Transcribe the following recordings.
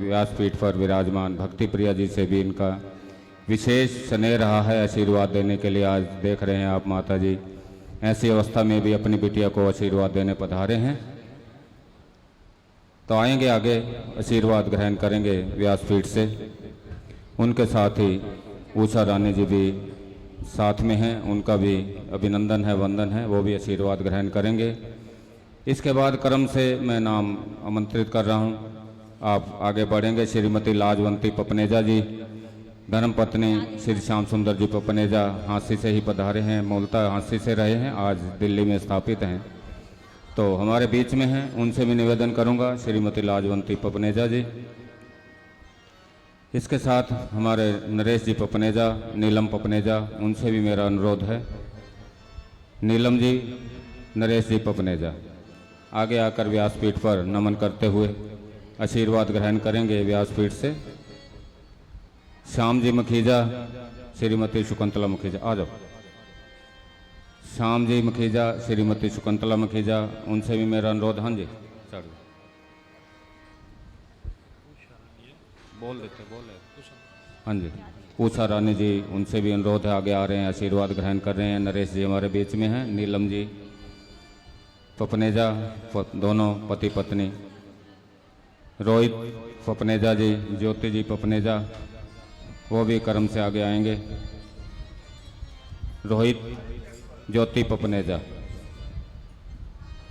व्यासपीठ पर विराजमान भक्ति प्रिया जी से भी इनका विशेष स्नेह रहा है आशीर्वाद देने के लिए। आज देख रहे हैं आप माता जी ऐसी अवस्था में भी अपनी बिटिया को आशीर्वाद देने पधारे हैं, तो आएंगे आगे आशीर्वाद ग्रहण करेंगे व्यासपीठ से। उनके साथ ही उषा रानी जी भी साथ में हैं, उनका भी अभिनंदन है, वंदन है, वो भी आशीर्वाद ग्रहण करेंगे। इसके बाद क्रम से मैं नाम आमंत्रित कर रहा हूँ, आप आगे बढ़ेंगे। श्रीमती लाजवंती पपनेजा जी, धर्मपत्नी श्री श्याम सुंदर जी पपनेजा हांसी से ही पधारे हैं, मूलतः हांसी से रहे हैं, आज दिल्ली में स्थापित हैं, तो हमारे बीच में हैं। उनसे भी निवेदन करूंगा, श्रीमती लाजवंती पपनेजा जी। इसके साथ हमारे नरेश जी पपनेजा, नीलम पपनेजा, उनसे भी मेरा अनुरोध है। नीलम जी, नरेश जी पपनेजा आगे आकर व्यासपीठ पर नमन करते हुए आशीर्वाद ग्रहण करेंगे व्यासपीठ से। श्याम जी मखीजा, श्रीमती शकुंतला मखीजा, आ जाओ। श्याम जी मखीजा, श्रीमती शकुंतला मखीजा, उनसे भी मेरा अनुरोध। हाँ जी, चढ़ बोल देते, बोले। हाँ जी, उषा रानी जी, उनसे भी अनुरोध है, आगे आ रहे हैं, आशीर्वाद ग्रहण कर रहे हैं। नरेश जी हमारे बीच में हैं। नीलम जी पपनेजा, दोनों पति पत्नी। रोहित पपनेजा जी, ज्योति जी पपनेजा, वो भी कर्म से आगे आएंगे। रोहित, ज्योति पपनेजा।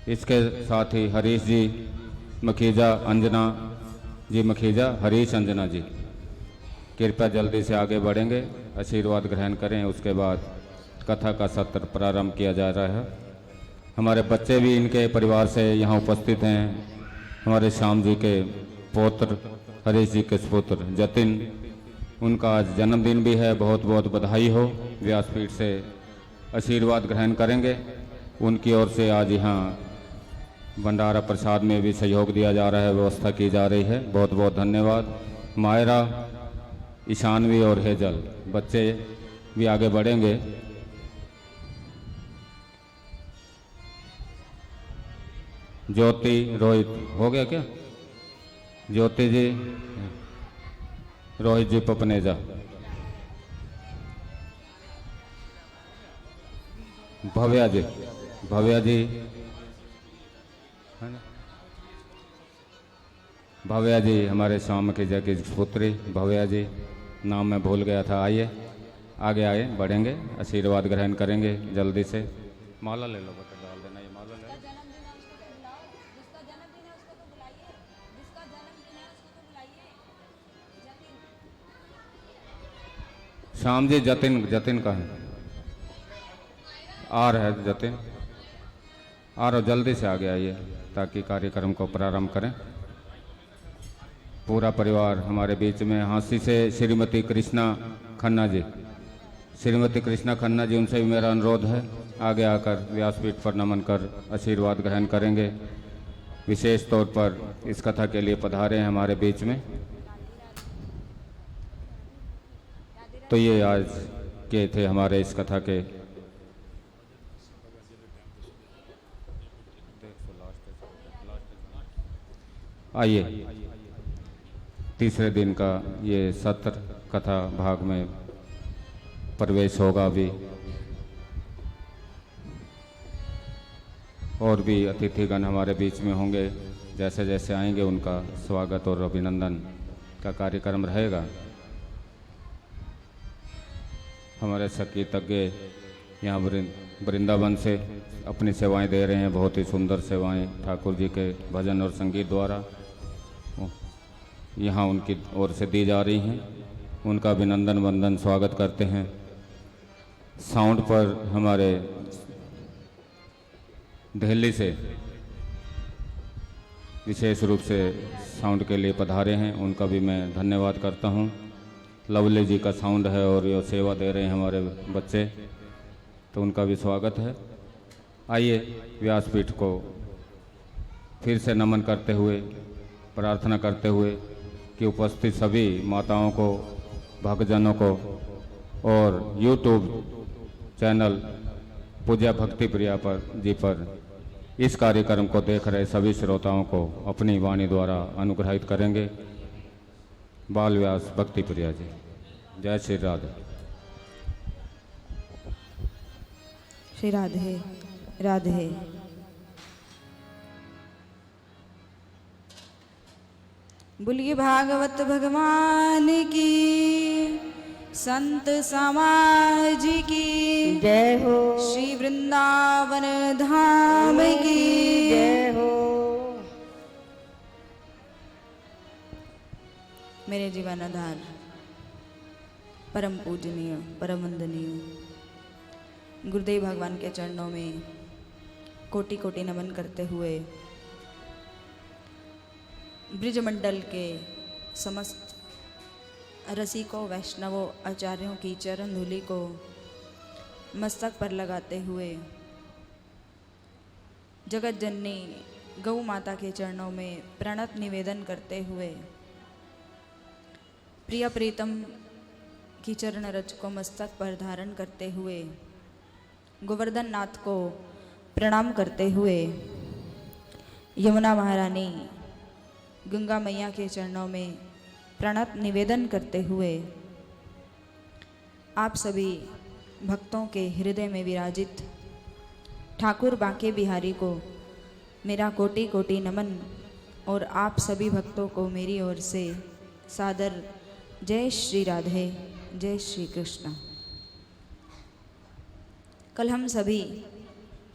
इसके साथ ही हरीश जी मखीजा, अंजना जी मखीजा, हरीश अंजना जी, कृपया जल्दी से आगे बढ़ेंगे, आशीर्वाद ग्रहण करें। उसके बाद कथा का सत्र प्रारंभ किया जा रहा है। हमारे बच्चे भी इनके परिवार से यहाँ उपस्थित हैं। हमारे श्याम जी के पौत्र, हरीश जी के सुपुत्र जतिन, उनका आज जन्मदिन भी है, बहुत बहुत बधाई हो। व्यासपीठ से आशीर्वाद ग्रहण करेंगे। उनकी ओर से आज यहाँ भंडारा प्रसाद में भी सहयोग दिया जा रहा है, व्यवस्था की जा रही है, बहुत बहुत धन्यवाद। मायरा, ईशानवी और हेजल, बच्चे भी आगे बढ़ेंगे। ज्योति, रोहित, हो गया क्या? ज्योति जी, रोहित जी पपनेजा, भव्या जी, भव्या जी, भव्या जी हमारे श्याम की जय की पुत्री भव्या जी, नाम मैं भूल गया था। आइए आगे आए, बढ़ेंगे, आशीर्वाद ग्रहण करेंगे जल्दी से। माला ले लो बेटा, डाल देना ये माला ले लो। श्याम जी, जतिन, जतिन का है, आ रहा है जतिन, आ रहा, जल्दी से आगे आइए ताकि कार्यक्रम को प्रारंभ करें। पूरा परिवार हमारे बीच में। हांसी से श्रीमती कृष्णा खन्ना जी, श्रीमती कृष्णा खन्ना जी, उनसे भी मेरा अनुरोध है, आगे आकर व्यासपीठ पर नमन कर आशीर्वाद ग्रहण करेंगे। विशेष तौर पर इस कथा के लिए पधारे हैं हमारे बीच में। तो ये आज के थे हमारे इस कथा के आइए तीसरे दिन का ये सत्र कथा भाग में प्रवेश होगा अभी। और भी अतिथिगण हमारे बीच में होंगे, जैसे जैसे आएंगे उनका स्वागत और अभिनंदन का कार्यक्रम रहेगा। हमारे संगीतज्ञ यहाँ वृंदावन से अपनी सेवाएं दे रहे हैं, बहुत ही सुंदर सेवाएं ठाकुर जी के भजन और संगीत द्वारा यहाँ उनकी ओर से दी जा रही हैं। उनका अभिनंदन वंदन स्वागत करते हैं। साउंड पर हमारे दिल्ली से विशेष रूप से साउंड के लिए पधारे हैं, उनका भी मैं धन्यवाद करता हूँ। लवली जी का साउंड है और ये सेवा दे रहे हैं हमारे बच्चे, तो उनका भी स्वागत है। आइए व्यासपीठ को फिर से नमन करते हुए, प्रार्थना करते हुए कि उपस्थित सभी माताओं को, भक्तजनों को और YouTube चैनल पूज्य भक्ति प्रिया पर जी पर इस कार्यक्रम को देख रहे सभी श्रोताओं को अपनी वाणी द्वारा अनुग्रहित करेंगे। बाल व्यास भक्ति प्रिया जी। जय श्री राधे। श्री राधे राधे। बोलिए भागवत भगवान की, संत समाज की जय हो। श्री वृंदावन धाम की जय हो। मेरे जीवन आधार परम पूजनीय परम वंदनीय गुरुदेव भगवान के चरणों में कोटि कोटि नमन करते हुए ब्रिजमंडल के समस्त रसिकों वैष्णवों आचार्यों की चरण धूलि को मस्तक पर लगाते हुए जगत जननी गौ माता के चरणों में प्रणत निवेदन करते हुए प्रिय प्रीतम की चरण रज को मस्तक पर धारण करते हुए गोवर्धन नाथ को प्रणाम करते हुए यमुना महारानी गंगा मैया के चरणों में प्रणत निवेदन करते हुए आप सभी भक्तों के हृदय में विराजित ठाकुर बांके बिहारी को मेरा कोटि कोटि नमन और आप सभी भक्तों को मेरी ओर से सादर जय श्री राधे जय श्री कृष्ण। कल हम सभी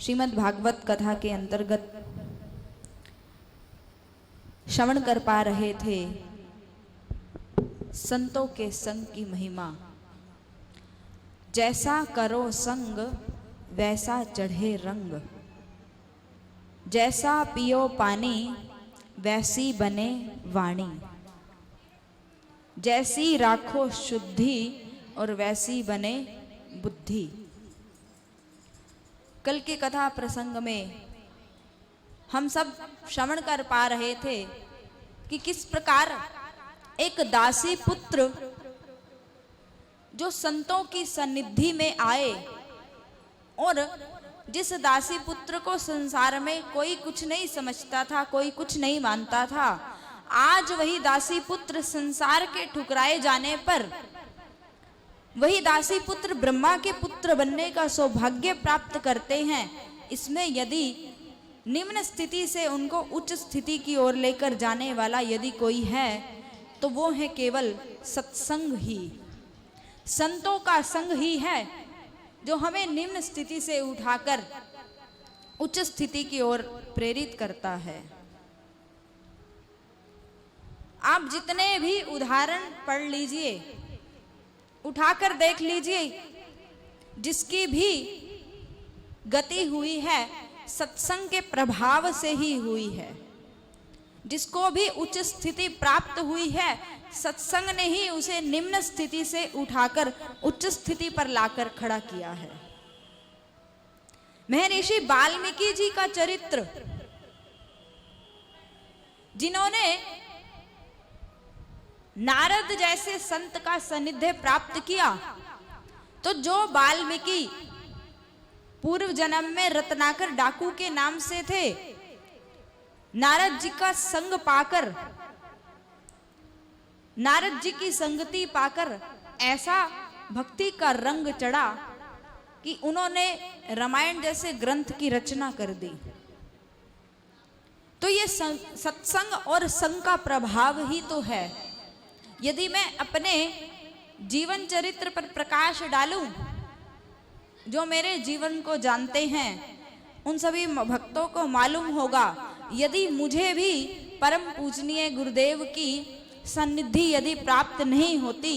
श्रीमद् भागवत कथा के अंतर्गत श्रवण कर पा रहे थे संतों के संग की महिमा। जैसा करो संग वैसा चढ़े रंग, जैसा पियो पानी वैसी बने वाणी, जैसी राखो शुद्धि और वैसी बने बुद्धि। कल की कथा प्रसंग में हम सब श्रवण कर पा रहे थे कि किस प्रकार एक दासी पुत्र जो संतों की सन्निधि में आए और जिस दासी पुत्र को संसार में कोई कुछ नहीं समझता था, कोई कुछ नहीं मानता था, आज वही दासी पुत्र संसार के ठुकराए जाने पर वही दासी पुत्र ब्रह्मा के पुत्र बनने का सौभाग्य प्राप्त करते हैं। इसमें यदि निम्न स्थिति से उनको उच्च स्थिति की ओर लेकर जाने वाला यदि कोई है तो वो है केवल सत्संग ही, संतों का संग ही है जो हमें निम्न स्थिति से उठाकर उच्च स्थिति की ओर प्रेरित करता है। आप जितने भी उदाहरण पढ़ लीजिए, उठाकर देख लीजिए, जिसकी भी गति हुई है सत्संग के प्रभाव से ही हुई है। जिसको भी उच्च स्थिति प्राप्त हुई है सत्संग ने ही उसे निम्न स्थिति से उठाकर उच्च स्थिति पर लाकर खड़ा किया है। महर्षि वाल्मीकि जी का चरित्र, जिन्होंने नारद जैसे संत का सानिध्य प्राप्त किया, तो जो वाल्मीकि पूर्व जन्म में रत्नाकर डाकू के नाम से थे, नारद जी का संग पाकर, नारद जी की संगति पाकर ऐसा भक्ति का रंग चढ़ा कि उन्होंने रामायण जैसे ग्रंथ की रचना कर दी। तो ये सत्संग और संग का प्रभाव ही तो है। यदि मैं अपने जीवन चरित्र पर प्रकाश डालूं, जो मेरे जीवन को जानते हैं उन सभी भक्तों को मालूम होगा, यदि मुझे भी परम पूजनीय गुरुदेव की सन्निधि यदि प्राप्त नहीं होती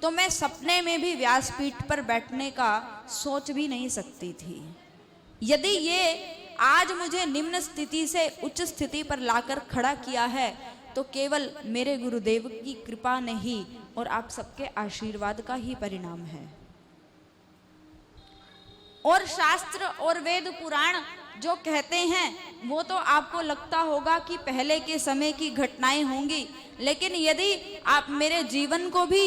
तो मैं सपने में भी व्यासपीठ पर बैठने का सोच भी नहीं सकती थी। यदि ये आज मुझे निम्न स्थिति से उच्च स्थिति पर लाकर खड़ा किया है तो केवल मेरे गुरुदेव की कृपा ने ही और आप सबके आशीर्वाद का ही परिणाम है। और शास्त्र और वेद पुराण जो कहते हैं वो तो आपको लगता होगा कि पहले के समय की घटनाएं होंगी, लेकिन यदि आप मेरे जीवन को भी,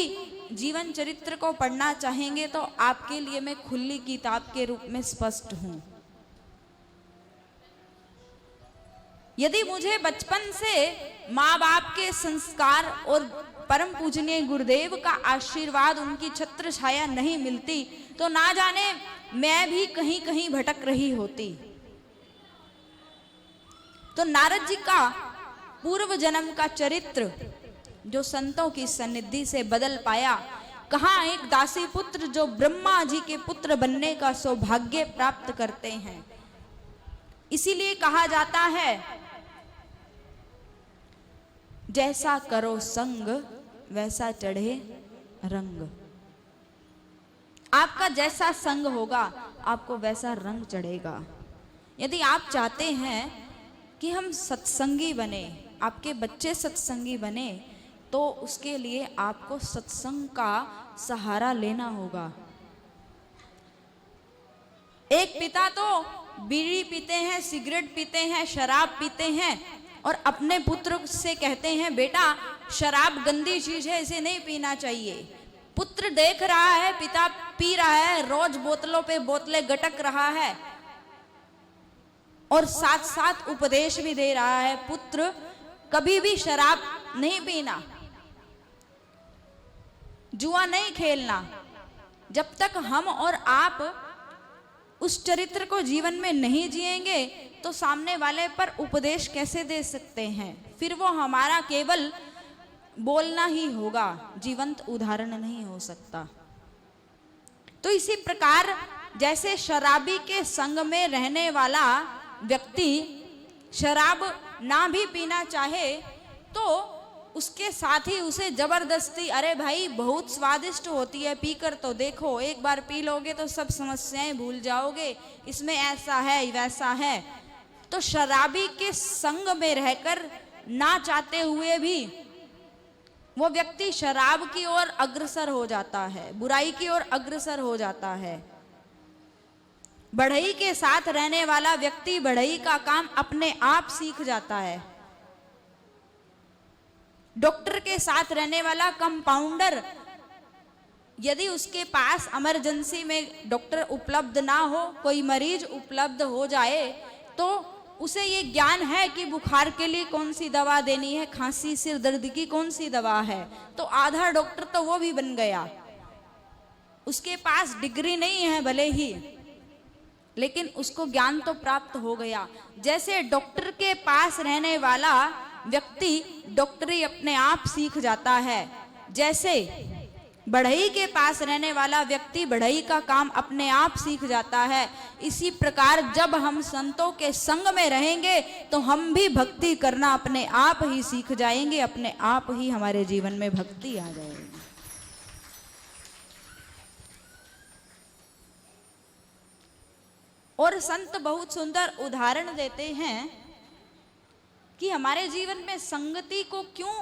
जीवन चरित्र को पढ़ना चाहेंगे तो आपके लिए मैं खुली किताब के रूप में स्पष्ट हूं। यदि मुझे बचपन से माँ बाप के संस्कार और परम पूजनीय गुरुदेव का आशीर्वाद, उनकी छत्र छाया नहीं मिलती तो ना जाने मैं भी कहीं कहीं भटक रही होती। तो नारद जी का पूर्व जन्म का चरित्र जो संतों की सन्निधि से बदल पाया, कहाँ एक दासी पुत्र जो ब्रह्मा जी के पुत्र बनने का सौभाग्य प्राप्त करते हैं। इसीलिए कहा जाता है जैसा करो संग वैसा चढ़े रंग। आपका जैसा संग होगा आपको वैसा रंग चढ़ेगा। यदि आप चाहते हैं कि हम सत्संगी बने, आपके बच्चे सत्संगी बने, तो उसके लिए आपको सत्संग का सहारा लेना होगा। एक पिता तो बीड़ी पीते हैं, सिगरेट पीते हैं, शराब पीते हैं और अपने पुत्र से कहते हैं बेटा शराब गंदी चीज है, इसे नहीं पीना चाहिए। पुत्र देख रहा है पिता पी रहा है, रोज बोतलों पे बोतलें गटक रहा है और साथ साथ उपदेश भी दे रहा है पुत्र कभी भी शराब नहीं पीना, जुआ नहीं खेलना। जब तक हम और आप उस चरित्र को जीवन में नहीं जिएंगे तो सामने वाले पर उपदेश कैसे दे सकते हैं? फिर वो हमारा केवल बोलना ही होगा, जीवंत उदाहरण नहीं हो सकता। तो इसी प्रकार जैसे शराबी के संग में रहने वाला व्यक्ति शराब ना भी पीना चाहे तो उसके साथ ही उसे जबरदस्ती, अरे भाई बहुत स्वादिष्ट होती है, पीकर तो देखो, एक बार पी लोगे तो सब समस्याएं भूल जाओगे, इसमें ऐसा है वैसा है। तो शराबी के संग में रहकर ना चाहते हुए भी वो व्यक्ति शराब की ओर अग्रसर हो जाता है, बुराई की ओर अग्रसर हो जाता है। बढ़ई के साथ रहने वाला व्यक्ति बढ़ई का काम अपने आप सीख जाता है। डॉक्टर के साथ रहने वाला कंपाउंडर, यदि उसके पास इमरजेंसी में डॉक्टर उपलब्ध ना हो, कोई मरीज उपलब्ध हो जाए, तो उसे ये ज्ञान है कि बुखार के लिए कौन सी दवा देनी है, खांसी सिर दर्द की कौन सी दवा है, तो आधा डॉक्टर तो वो भी बन गया। उसके पास डिग्री नहीं है भले ही, लेकिन उसको ज्ञान तो प्राप्त हो गया। जैसे डॉक्टर के पास रहने वाला व्यक्ति डॉक्टरी अपने आप सीख जाता है, जैसे बढ़ई के पास रहने वाला व्यक्ति बढ़ई का काम अपने आप सीख जाता है, इसी प्रकार जब हम संतों के संग में रहेंगे तो हम भी भक्ति करना अपने आप ही सीख जाएंगे, अपने आप ही हमारे जीवन में भक्ति आ जाएगी। और संत बहुत सुंदर उदाहरण देते हैं कि हमारे जीवन में संगति को क्यों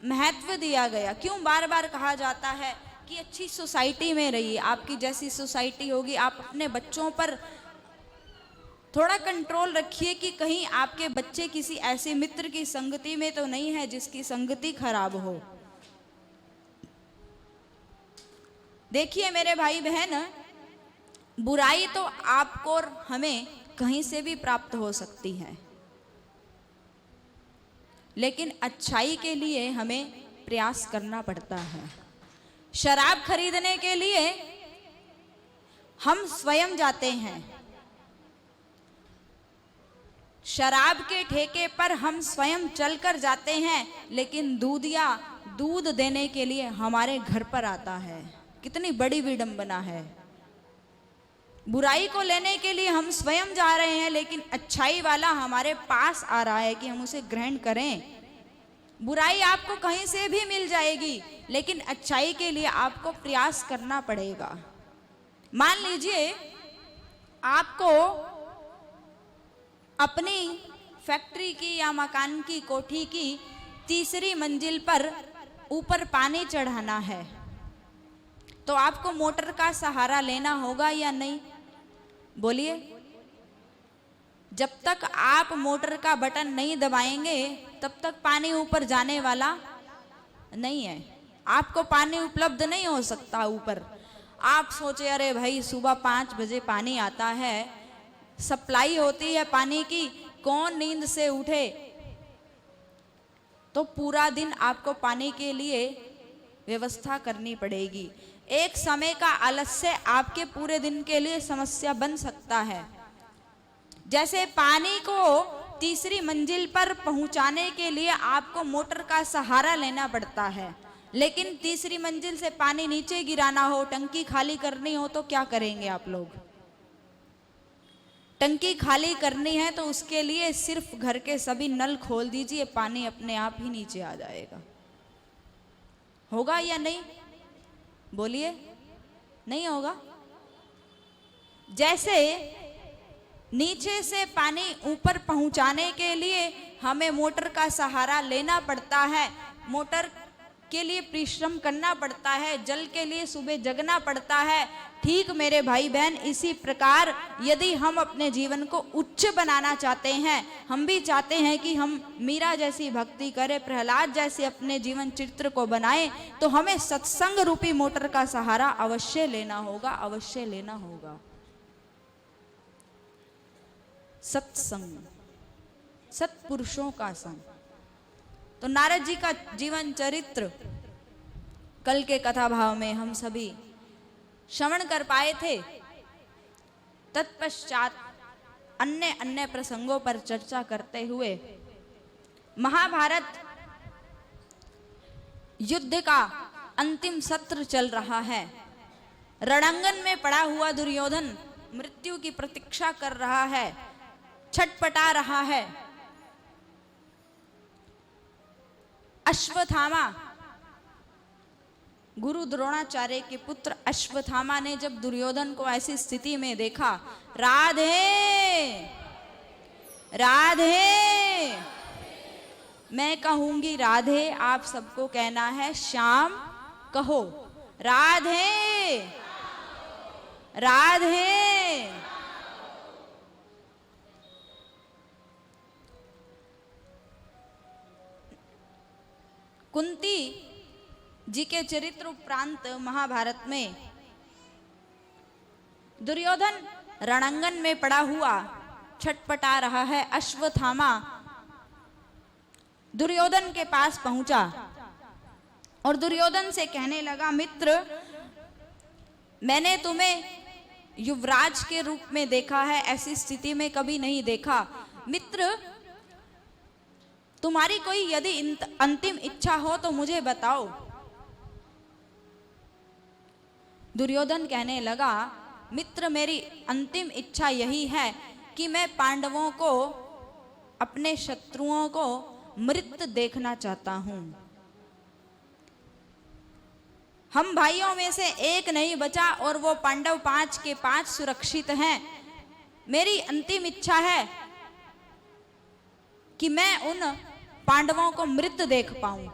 महत्व दिया गया, क्यों बार बार कहा जाता है कि अच्छी सोसाइटी में रहिए। आपकी जैसी सोसाइटी होगी, आप अपने बच्चों पर थोड़ा कंट्रोल रखिए कि कहीं आपके बच्चे किसी ऐसे मित्र की संगति में तो नहीं है जिसकी संगति खराब हो। देखिए मेरे भाई बहन, बुराई तो आपको और हमें कहीं से भी प्राप्त हो सकती है, लेकिन अच्छाई के लिए हमें प्रयास करना पड़ता है। शराब खरीदने के लिए हम स्वयं जाते हैं, शराब के ठेके पर हम स्वयं चलकर जाते हैं, लेकिन दूधिया दूध देने के लिए हमारे घर पर आता है। कितनी बड़ी विडंबना है। बुराई को लेने के लिए हम स्वयं जा रहे हैं, लेकिन अच्छाई वाला हमारे पास आ रहा है कि हम उसे ग्रहण करें। बुराई आपको कहीं से भी मिल जाएगी, लेकिन अच्छाई के लिए आपको प्रयास करना पड़ेगा। मान लीजिए आपको अपनी फैक्ट्री की या मकान की कोठी की तीसरी मंजिल पर ऊपर पानी चढ़ाना है, तो आपको मोटर का सहारा लेना होगा या नहीं? बोलिए। जब तक आप मोटर का बटन नहीं दबाएंगे तब तक पानी ऊपर जाने वाला नहीं है, आपको पानी उपलब्ध नहीं हो सकता ऊपर। आप सोचे अरे भाई सुबह 5 बजे पानी आता है, सप्लाई होती है पानी की, कौन नींद से उठे तो पूरा दिन आपको पानी के लिए व्यवस्था करनी पड़ेगी। एक समय का आलस्य आपके पूरे दिन के लिए समस्या बन सकता है। जैसे पानी को तीसरी मंजिल पर पहुंचाने के लिए आपको मोटर का सहारा लेना पड़ता है, लेकिन तीसरी मंजिल से पानी नीचे गिराना हो, टंकी खाली करनी हो तो क्या करेंगे आप लोग? टंकी खाली करनी है तो उसके लिए सिर्फ घर के सभी नल खोल दीजिए, पानी अपने आप ही नीचे आ जाएगा। होगा या नहीं? बोलिए, नहीं होगा। जैसे नीचे से पानी ऊपर पहुंचाने के लिए हमें मोटर का सहारा लेना पड़ता है, मोटर के लिए परिश्रम करना पड़ता है, जल के लिए सुबह जगना पड़ता है। ठीक मेरे भाई बहन, इसी प्रकार यदि हम अपने जीवन को उच्च बनाना चाहते हैं, हम भी चाहते हैं कि हम मीरा जैसी भक्ति करें, प्रहलाद जैसे अपने जीवन चित्र को बनाएं, तो हमें सत्संग रूपी मोटर का सहारा अवश्य लेना होगा, अवश्य लेना होगा। सत्संग, सत्पुरुषों का संग। तो नारद जी का जीवन चरित्र कल के कथा भाव में हम सभी श्रवण कर पाए थे। तत्पश्चात अन्य अन्य प्रसंगों पर चर्चा करते हुए महाभारत युद्ध का अंतिम सत्र चल रहा है। रणांगन में पड़ा हुआ दुर्योधन मृत्यु की प्रतीक्षा कर रहा है, छटपटा रहा है। अश्वत्थामा, गुरु द्रोणाचार्य के पुत्र अश्वत्थामा ने जब दुर्योधन को ऐसी स्थिति में देखा, राधे राधे, मैं कहूंगी राधे, आप सबको कहना है श्याम कहो, राधे राधे। कुंती जी के चरित्र उपरांत महाभारत में दुर्योधन रणांगन में पड़ा हुआ छटपटा रहा है। अश्वत्थामा दुर्योधन के पास पहुंचा और दुर्योधन से कहने लगा, मित्र, मैंने तुम्हें युवराज के रूप में देखा है, ऐसी स्थिति में कभी नहीं देखा। मित्र, तुम्हारी कोई यदि अंतिम इच्छा हो तो मुझे बताओ। दुर्योधन कहने लगा, मित्र, मेरी अंतिम इच्छा यही है कि मैं पांडवों को, अपने शत्रुओं को मृत देखना चाहता हूं। हम भाइयों में से एक नहीं बचा और वो पांडव 5 के 5 सुरक्षित हैं। मेरी अंतिम इच्छा है कि मैं उन पांडवों को मृत देख पाऊं।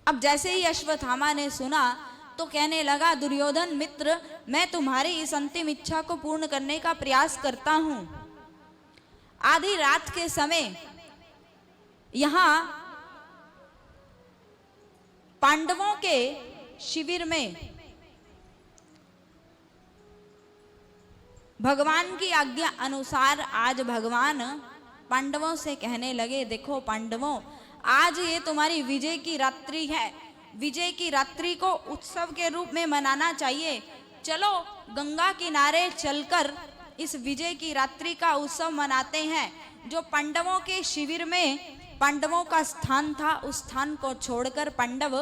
अब जैसे ही अश्वत्थामा ने सुना तो कहने लगा, दुर्योधन मित्र, मैं तुम्हारी इस अंतिम इच्छा को पूर्ण करने का प्रयास करता हूं। आधी रात के समय यहां पांडवों के शिविर में भगवान की आज्ञा अनुसार आज भगवान पांडवों से कहने लगे, देखो पांडवों, आज ये तुम्हारी विजय की रात्रि है। विजय की रात्रि को उत्सव के रूप में मनाना चाहिए। चलो गंगा किनारे चलकर इस विजय की रात्रि का उत्सव मनाते हैं। जो पांडवों के शिविर में पांडवों का स्थान था, उस स्थान को छोड़कर पांडव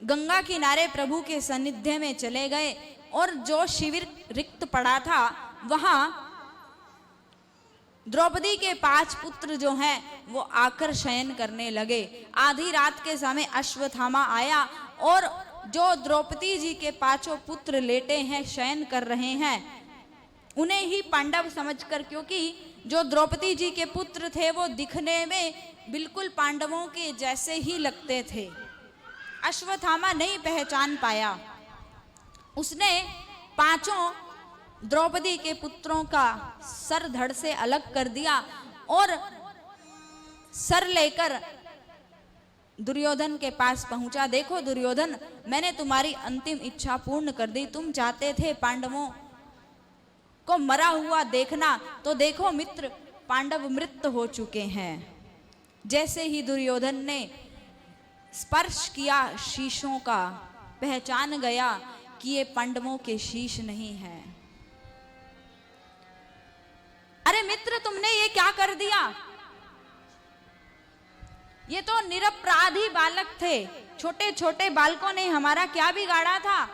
गंगा किनारे प्रभु के सानिध्य में चले गए और जो शिविर रिक्त पड़ा था वहां द्रौपदी के 5 पुत्र जो हैं वो आकर शयन करने लगे। आधी रात के समय अश्वत्थामा आया और जो द्रौपदी जी के 5 पुत्र लेटे हैं, शयन कर रहे हैं, उन्हें ही पांडव समझकर, क्योंकि जो द्रौपदी जी के पुत्र थे वो दिखने में बिल्कुल पांडवों के जैसे ही लगते थे, अश्वत्थामा नहीं पहचान पाया। उसने 5 द्रौपदी के पुत्रों का सर धड़ से अलग कर दिया और सर लेकर दुर्योधन के पास पहुंचा। देखो दुर्योधन, मैंने तुम्हारी अंतिम इच्छा पूर्ण कर दी। तुम चाहते थे पांडवों को मरा हुआ देखना, तो देखो मित्र, पांडव मृत हो चुके हैं। जैसे ही दुर्योधन ने स्पर्श किया शीशों का, पहचान गया कि ये पांडवों के शीश नहीं हैं। अरे मित्र, तुमने ये क्या कर दिया? ये तो निरपराधी बालक थे, छोटे छोटे बालकों ने हमारा क्या बिगाड़ा था?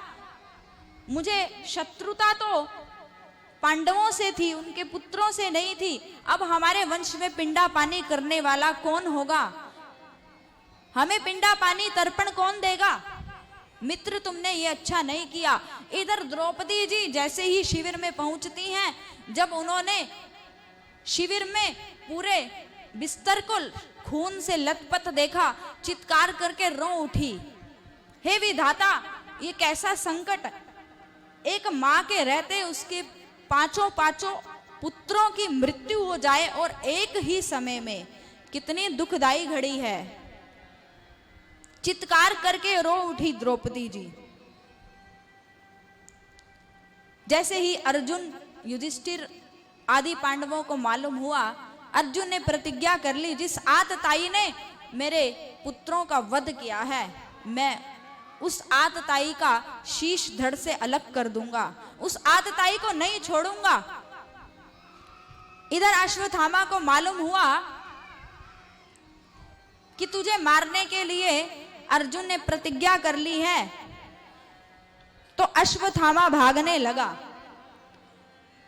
मुझे शत्रुता तो पांडवों से थी, उनके पुत्रों से नहीं थी। अब हमारे वंश में पिंडा पानी करने वाला कौन होगा? हमें पिंडा पानी तर्पण कौन देगा? मित्र, तुमने ये अच्छा नहीं किया। इधर द्रौपदी जी जैसे ही शिविर में पहुंचती हैं, जब उन्होंने शिविर में पूरे बिस्तर को खून से लथपथ देखा, चित्कार करके रो उठी, हे विधाता, ये कैसा संकट! एक माँ के रहते उसके पांचों पुत्रों की मृत्यु हो जाए, और एक ही समय में कितनी दुखदाई घड़ी है। चित्कार करके रो उठी द्रौपदी जी। जैसे ही अर्जुन, युधिष्ठिर आदि पांडवों को मालूम हुआ, अर्जुन ने प्रतिज्ञा कर ली, जिस आतताई ने मेरे पुत्रों का वध किया है, मैं उस आतताई का शीश धड़ से अलग कर दूंगा, उस आतताई को नहीं छोड़ूंगा। इधर अश्वत्थामा को मालूम हुआ कि तुझे मारने के लिए अर्जुन ने प्रतिज्ञा कर ली है, तो अश्वत्थामा भागने लगा।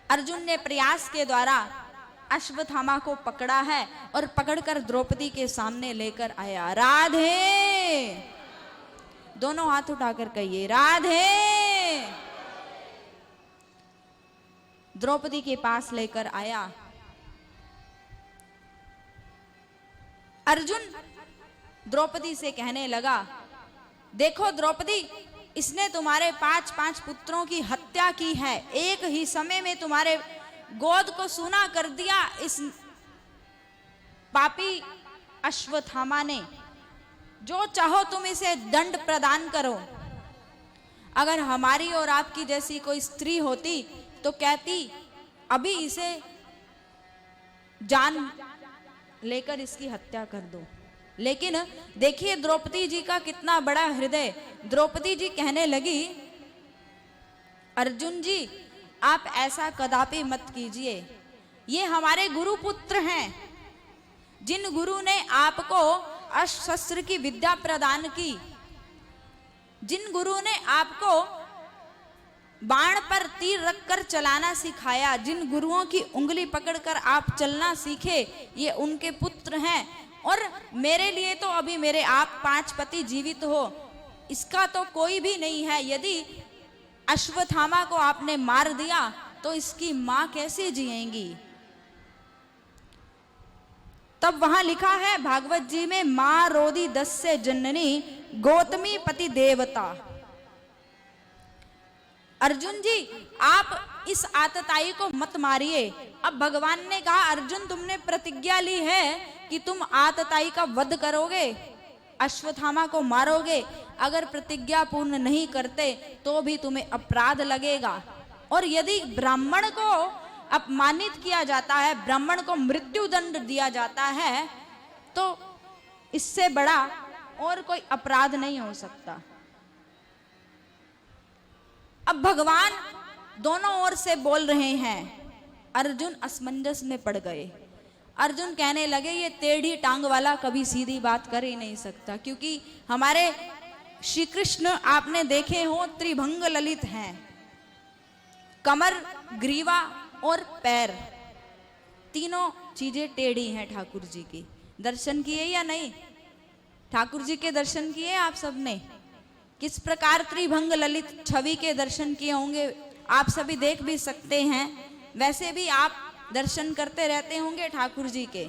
अर्जुन ने प्रयास के द्वारा अश्वत्थामा को पकड़ा है और पकड़कर द्रौपदी के सामने लेकर आया। राधे! दोनों हाथ उठाकर कहिए, राधे! द्रौपदी के पास लेकर आया। अर्जुन द्रौपदी से कहने लगा, देखो द्रौपदी, इसने तुम्हारे 5 पुत्रों की हत्या की है, एक ही समय में तुम्हारे गोद को सूना कर दिया इस पापी अश्वत्थामा ने। जो चाहो तुम इसे दंड प्रदान करो। अगर हमारी और आपकी जैसी कोई स्त्री होती तो कहती, अभी इसे जान लेकर इसकी हत्या कर दो। लेकिन देखिए द्रौपदी जी का कितना बड़ा हृदय। द्रौपदी जी कहने लगी, अर्जुन जी, आप ऐसा कदापि मत कीजिए। ये हमारे गुरु पुत्र हैं, जिन गुरु ने आपको अस्त्र शस्त्र की विद्या प्रदान की, जिन गुरु ने आपको बाण पर तीर रखकर चलाना सिखाया, जिन गुरुओं की उंगली पकड़कर आप चलना सीखे, ये उनके पुत्र हैं। और मेरे लिए तो अभी मेरे आप 5 पति जीवित हो, इसका तो कोई भी नहीं है। यदि अश्वत्थामा को आपने मार दिया तो इसकी मां कैसे जिएंगी? तब वहां लिखा है भागवत जी में, मां रोदी 10 से जननी, गौतमी पति देवता। अर्जुन जी, आप इस आतताई को मत मारिए। अब भगवान ने कहा, अर्जुन तुमने प्रतिज्ञा ली है कि तुम आतताई का वध करोगे, अश्वत्थामा को मारोगे। अगर प्रतिज्ञा पूर्ण नहीं करते तो भी तुम्हें अपराध लगेगा। और यदि ब्राह्मण को अपमानित किया जाता है, ब्राह्मण को मृत्यु दंड दिया जाता है, तो इससे बड़ा और कोई अपराध नहीं हो सकता। अब भगवान दोनों ओर से बोल रहे हैं। अर्जुन असमंजस में पड़ गए। अर्जुन कहने लगे, ये टेढ़ी टांग वाला कभी सीधी बात कर ही नहीं सकता, क्योंकि हमारे श्री कृष्ण आपने देखे हो त्रिभंग ललित हैं। कमर, ग्रीवा और पैर, तीनों चीजें टेढ़ी हैं ठाकुर जी की। दर्शन किए या नहीं? ठाकुर जी के दर्शन किए आप सबने? किस प्रकार त्रिभंग ललित छवि के दर्शन किए होंगे आप सभी देख भी सकते हैं। वैसे भी आप दर्शन करते रहते होंगे ठाकुर जी के।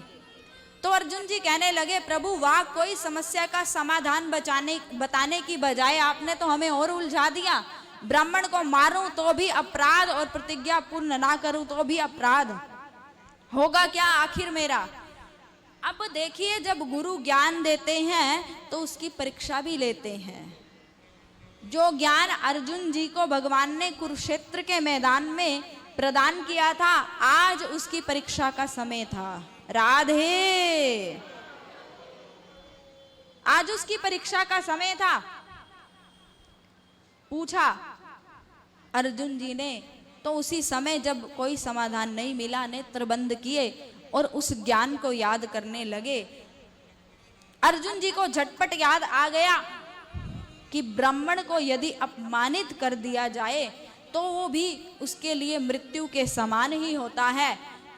तो अर्जुन जी कहने लगे, प्रभु वाह, कोई समस्या का समाधान बताने की बजाय आपने तो हमें और उलझा दिया। ब्राह्मण को मारूं तो भी अपराध और प्रतिज्ञा पूर्ण ना करूं तो भी अपराध, होगा क्या आखिर मेरा? अब देखिए, जब गुरु ज्ञान देते हैं तो उसकी परीक्षा भी लेते हैं। जो ज्ञान अर्जुन जी को भगवान ने कुरुक्षेत्र के मैदान में प्रदान किया था, आज उसकी परीक्षा का समय था। राधे, आज उसकी परीक्षा का समय था। पूछा अर्जुन जी ने, तो उसी समय जब कोई समाधान नहीं मिला, नेत्र बंद किए और उस ज्ञान को याद करने लगे। अर्जुन जी को झटपट याद आ गया कि ब्राह्मण को यदि अपमानित कर दिया जाए तो वो भी उसके लिए मृत्यु के समान ही होता है।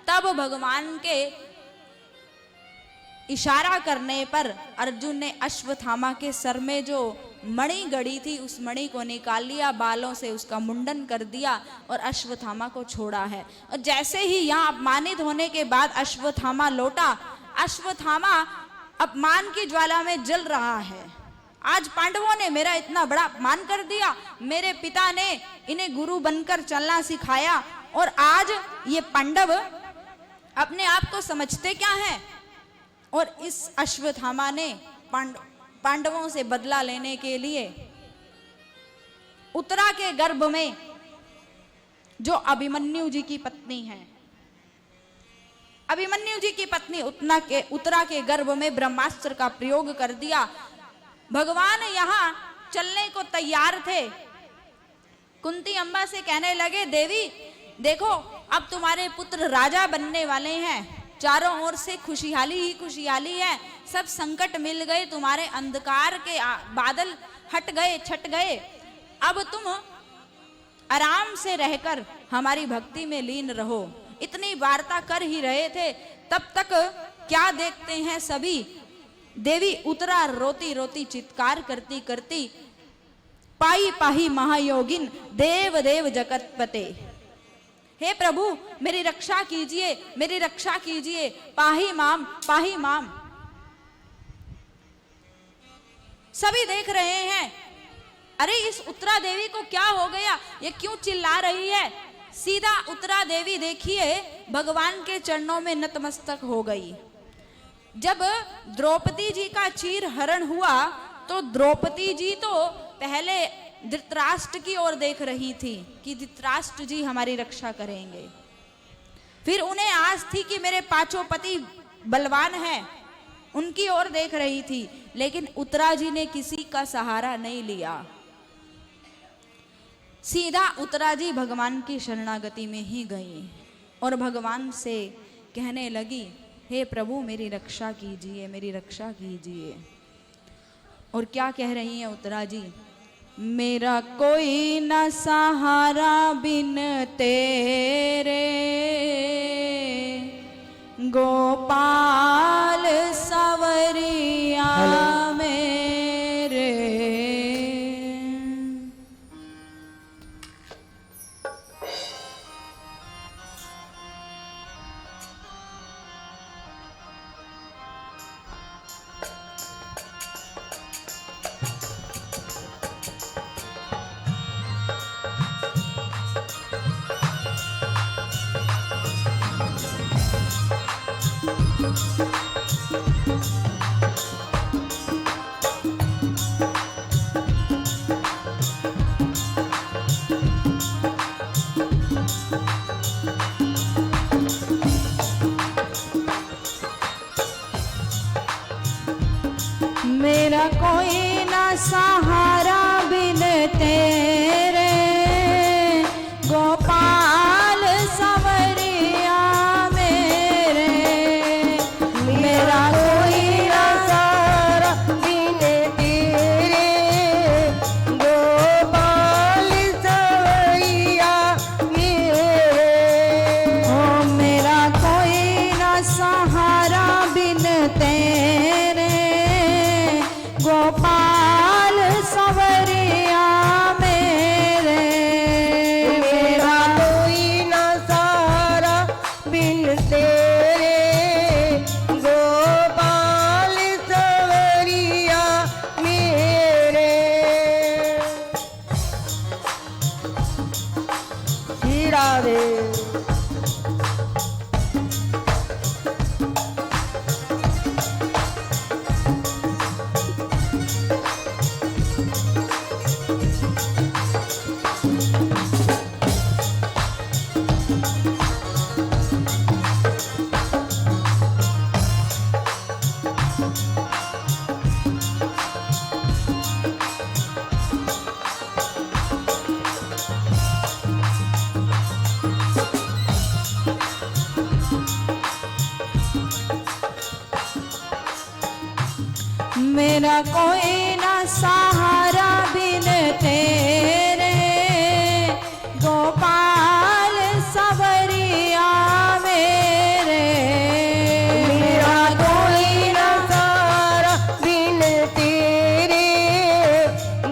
तब भगवान के इशारा करने पर अर्जुन ने अश्वत्थामा के सर में जो मणि गड़ी थी उस मणि को निकाल लिया, बालों से उसका मुंडन कर दिया और अश्वत्थामा को छोड़ा है। और जैसे ही यहाँ अपमानित होने के बाद अश्वत्थामा लौटा, अश्वत्थामा अपमान की ज्वाला में जल रहा है। आज पांडवों ने मेरा इतना बड़ा अपमान कर दिया, मेरे पिता ने इन्हें गुरु बनकर चलना सिखाया और आज ये पांडव अपने आप को समझते क्या हैं। और इस अश्वत्थामा ने पांडवों से बदला लेने के लिए उत्तरा के गर्भ में जो अभिमन्यु जी की पत्नी है, अभिमन्यु जी की पत्नी उत्तरा के गर्भ में ब्रह्मास्त्र का प्रयोग कर दिया। भगवान यहाँ चलने को तैयार थे। कुंती अम्बा से कहने लगे, देवी देखो अब तुम्हारे पुत्र राजा बनने वाले हैं, चारों ओर से खुशहाली ही खुशहाली है, सब संकट मिल गए, तुम्हारे अंधकार के बादल हट गए, छट गए। अब तुम आराम से रहकर हमारी भक्ति में लीन रहो। इतनी वार्ता कर ही रहे थे, तब तक क्या देखते हैं सभी, देवी उत्तरा रोती रोती चित्कार करती करती, पाई पाही महायोगिन देव देव जगतपते, हे प्रभु मेरी रक्षा कीजिए, मेरी रक्षा कीजिए, पाही माम पाही माम। सभी देख रहे हैं, अरे इस उत्तरा देवी को क्या हो गया, ये क्यों चिल्ला रही है। सीधा उत्तरा देवी देखिए भगवान के चरणों में नतमस्तक हो गई। जब द्रौपदी जी का चीर हरण हुआ तो द्रौपदी जी तो पहले धृतराष्ट्र की ओर देख रही थी कि धृतराष्ट्र जी हमारी रक्षा करेंगे। फिर उन्हें आस थी कि मेरे पांचों पति बलवान हैं, उनकी ओर देख रही थी। लेकिन उत्तरा जी ने किसी का सहारा नहीं लिया, सीधा उत्तरा जी भगवान की शरणागति में ही गई और भगवान से कहने लगी, हे प्रभु मेरी रक्षा कीजिए, मेरी रक्षा कीजिए। और क्या कह रही हैं उत्तरा जी, मेरा कोई न सहारा बिन तेरे, गोपाल सवरिया मेरे। मेरा कोई ना सहारा बिन तेरे, गोपाल सवरिया मेरे। मेरा कोई ना सहारा बिन तेरे, गोपाल सवरिया मेरे। ओ मेरा कोई ना सहारा बिन तेरे, गोपाल सवरिया मेरे। मेरा कोई ना सहारा बिन तेरे, गोपाल सवरिया मेरे। श्री राधे। मेरा कोई ना सहारा बिन तेरे गोपाल सवरिया मेरे। मेरा कोई ना सहारा बिन तेरे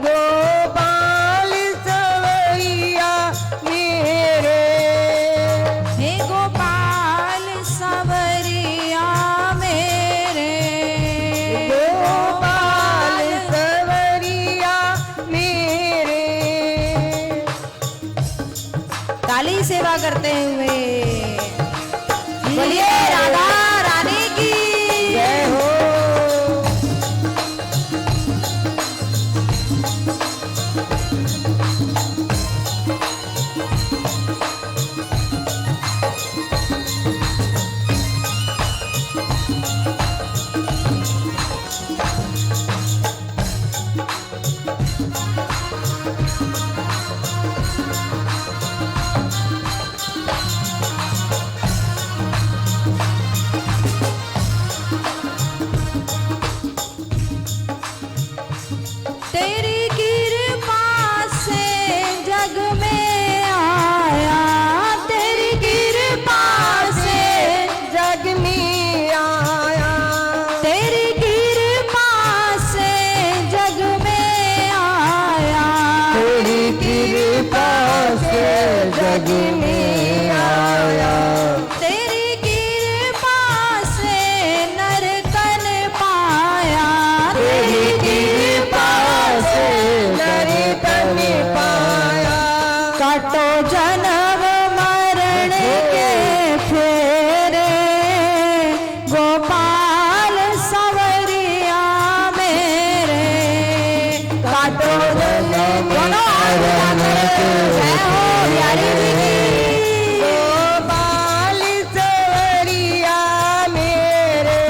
गोपाल सवरिया मेरे। हे गोपाल सवरिया मेरे। गोपाल सवरिया मेरे। ताली सेवा करते हुए बोलिए राधा रानी की जय हो। तेरी कृपा से जग में आया। तेरी कृपा से जग में आया। तेरी कृपा से जग में आया। तेरी कृपा से जग में आया। तेरी कृपा से नर तन पाया। तेरी कृपा से नर तन पाया। काटो जन्म मरण के फेरे गोपाल सवरिया मेरे। काटो जन्म मरण के प्यारी जी की गोपाल सवरिया मेरे।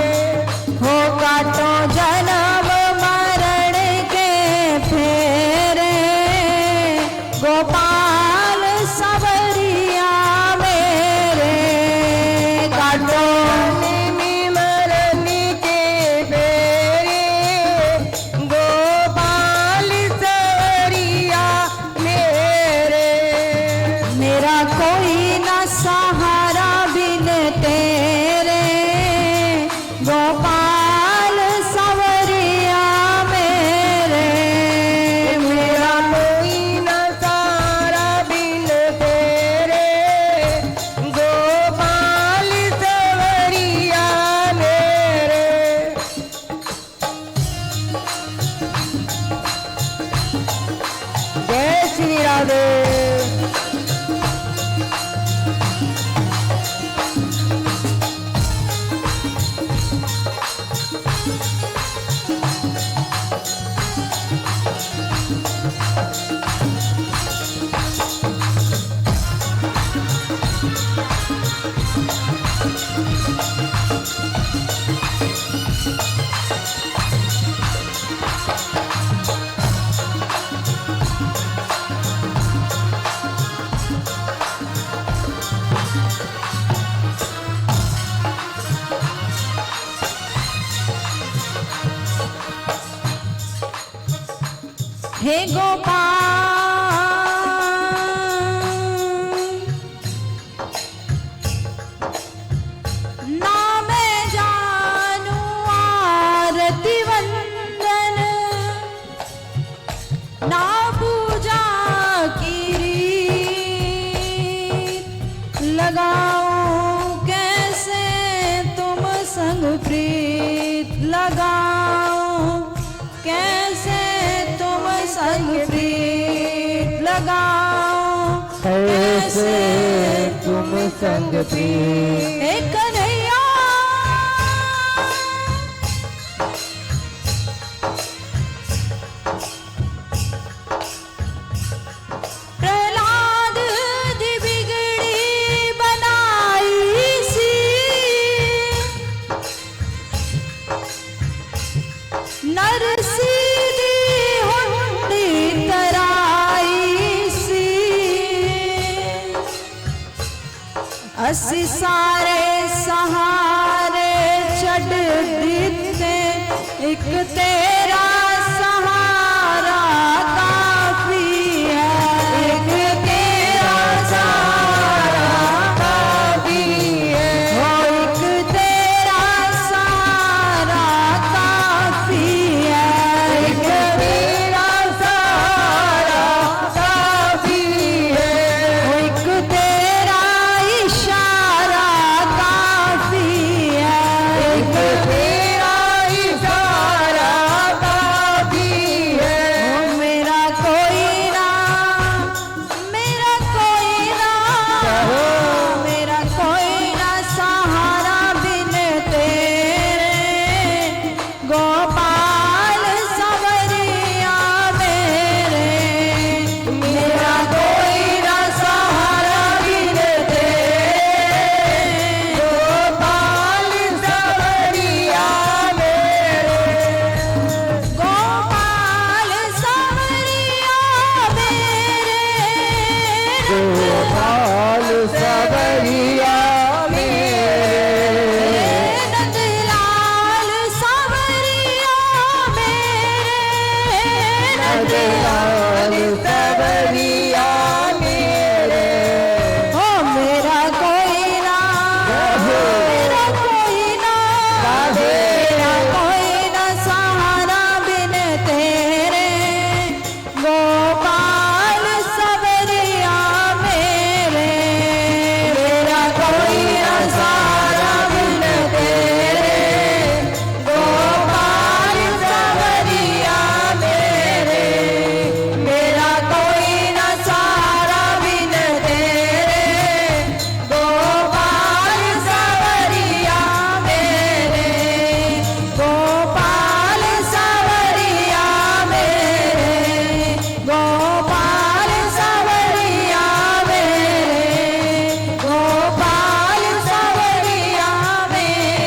हो। काटो जन्म मरण के फेरे गोपाल सवरिया मेरे। काटो जन्म मरण के फेरे गोपाल सवरिया मेरे। मेरा कोई ना सहारा बिन तेरे गोपाल सवरिया मेरे। मेरा कोई न सहारा बिन तेरे गोपाल सवरिया मेरे। जय श्री राधे। हे गोपाल ना मैं जानू आरती वंदन ना पूजा की रीत लगाऊं कैसे तुम संग प्रीत। लगाऊं कैसे तुम संग प्रीत। लगाऊं कैसे तुम संग प्रिय। हे कन्हैया प्रहलाद दी बिगड़ी बनाई सी नरसी दी हुंडी तराई सी। असी सारे सहारे छड़ दिते एक तेरा सहारा काफी है, एक तेरा सहारा काफी है, हो एक तेरा सहारा काफी है, एक तेरा सहारा काफी है, हो एक तेरा इशारा काफी है, एक तेरा इशारा काफी है, हो मेरा कोई ना सहारा बिन तेरे, गोपाल सवरिया मेरे, मेरा कोई ना सहारा बिन तेरे, गोपाल सवरिया मेरे, गोपाल सवरिया मेरे, गोपाल सवरिया मेरे, नंदलाल सवरिया मेरे, नंदलाल सवरिया मेरे, हो मेरा कोई ना सहारा बिन तेरे, गोपाल सवरिया मेरे, मेरा कोई ना सहारा बिन तेरे, गोपाल सवरिया मेरे, मेरा कोई ना सहारा बिन तेरे, गोपाल सवरिया मेरे, गोपाल सवरिया मेरे, गोपाल सवरिया मेरे, गोपाल सवरिया मेरे,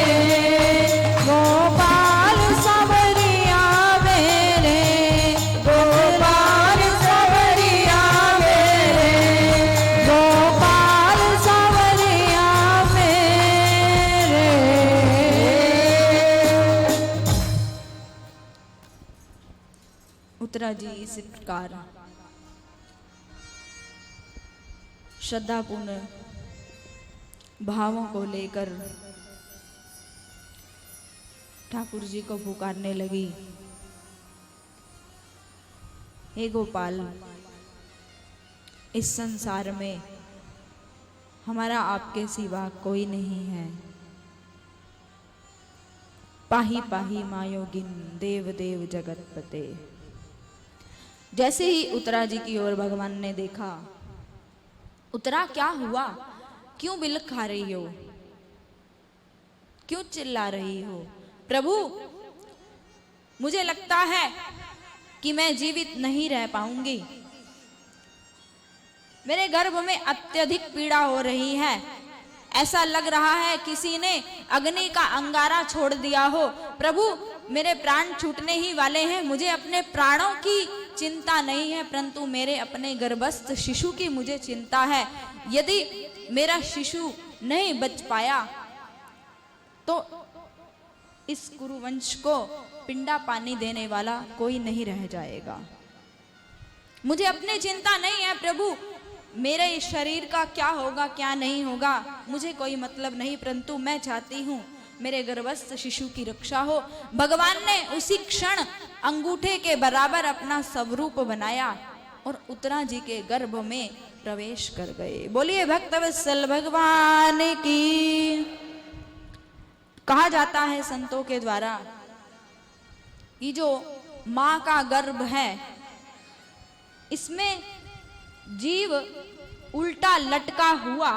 गोपाल सवरिया मेरे, गोपाल सवरिया मेरे, गोपाल सवरिया मेरे। उत्तरा जी इस प्रकार श्रद्धापूर्ण भावों को लेकर ठाकुर जी को पुकारने लगी, हे गोपाल, इस संसार में हमारा आपके सिवा कोई नहीं है। पाही पाही मायोगिन देव देव जगतपते। जैसे ही उत्तरा जी की ओर भगवान ने देखा, उत्तरा क्या हुआ, क्यों बिलख खा रही हो, क्यों चिल्ला रही हो? प्रभु, मुझे लगता है कि मैं जीवित नहीं रह पाऊंगी, मेरे गर्भ में अत्यधिक पीड़ा हो रही है, ऐसा लग रहा है किसी ने अग्नि का अंगारा छोड़ दिया हो। प्रभु, मेरे प्राण छूटने ही वाले हैं, मुझे अपने प्राणों की चिंता नहीं है, परंतु मेरे अपने गर्भस्थ शिशु की मुझे चिंता है। यदि मेरा शिशु नहीं बच पाया तो इस कुरुवंश को पिंडा पानी देने वाला कोई नहीं रह जाएगा। मुझे अपनी चिंता नहीं है प्रभु, मेरे इस शरीर का क्या होगा क्या नहीं होगा मुझे कोई मतलब नहीं, परंतु मैं चाहती हूँ मेरे गर्भस्थ शिशु की रक्षा हो। भगवान ने उसी क्षण अंगूठे के बराबर अपना स्वरूप बनाया और उत्तरा जी के गर्भ में प्रवेश कर गए। बोलिए भक्तवत्सल भगवान की। कहा जाता है संतों के द्वारा कि जो मां का गर्भ है इसमें जीव उल्टा लटका हुआ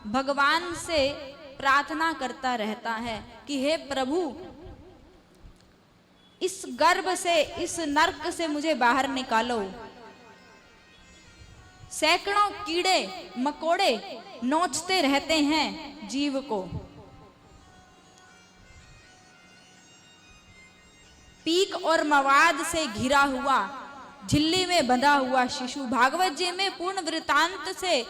भगवान से प्रार्थना करता रहता है कि हे प्रभु, इस गर्भ से, इस नरक से मुझे बाहर निकालो। सैकड़ों कीड़े मकोड़े नोचते रहते हैं जीव को। पीक और मवाद से घिरा हुआ, झिल्ली में बंधा हुआ शिशु। भागवत जी में पूर्ण वृतांत से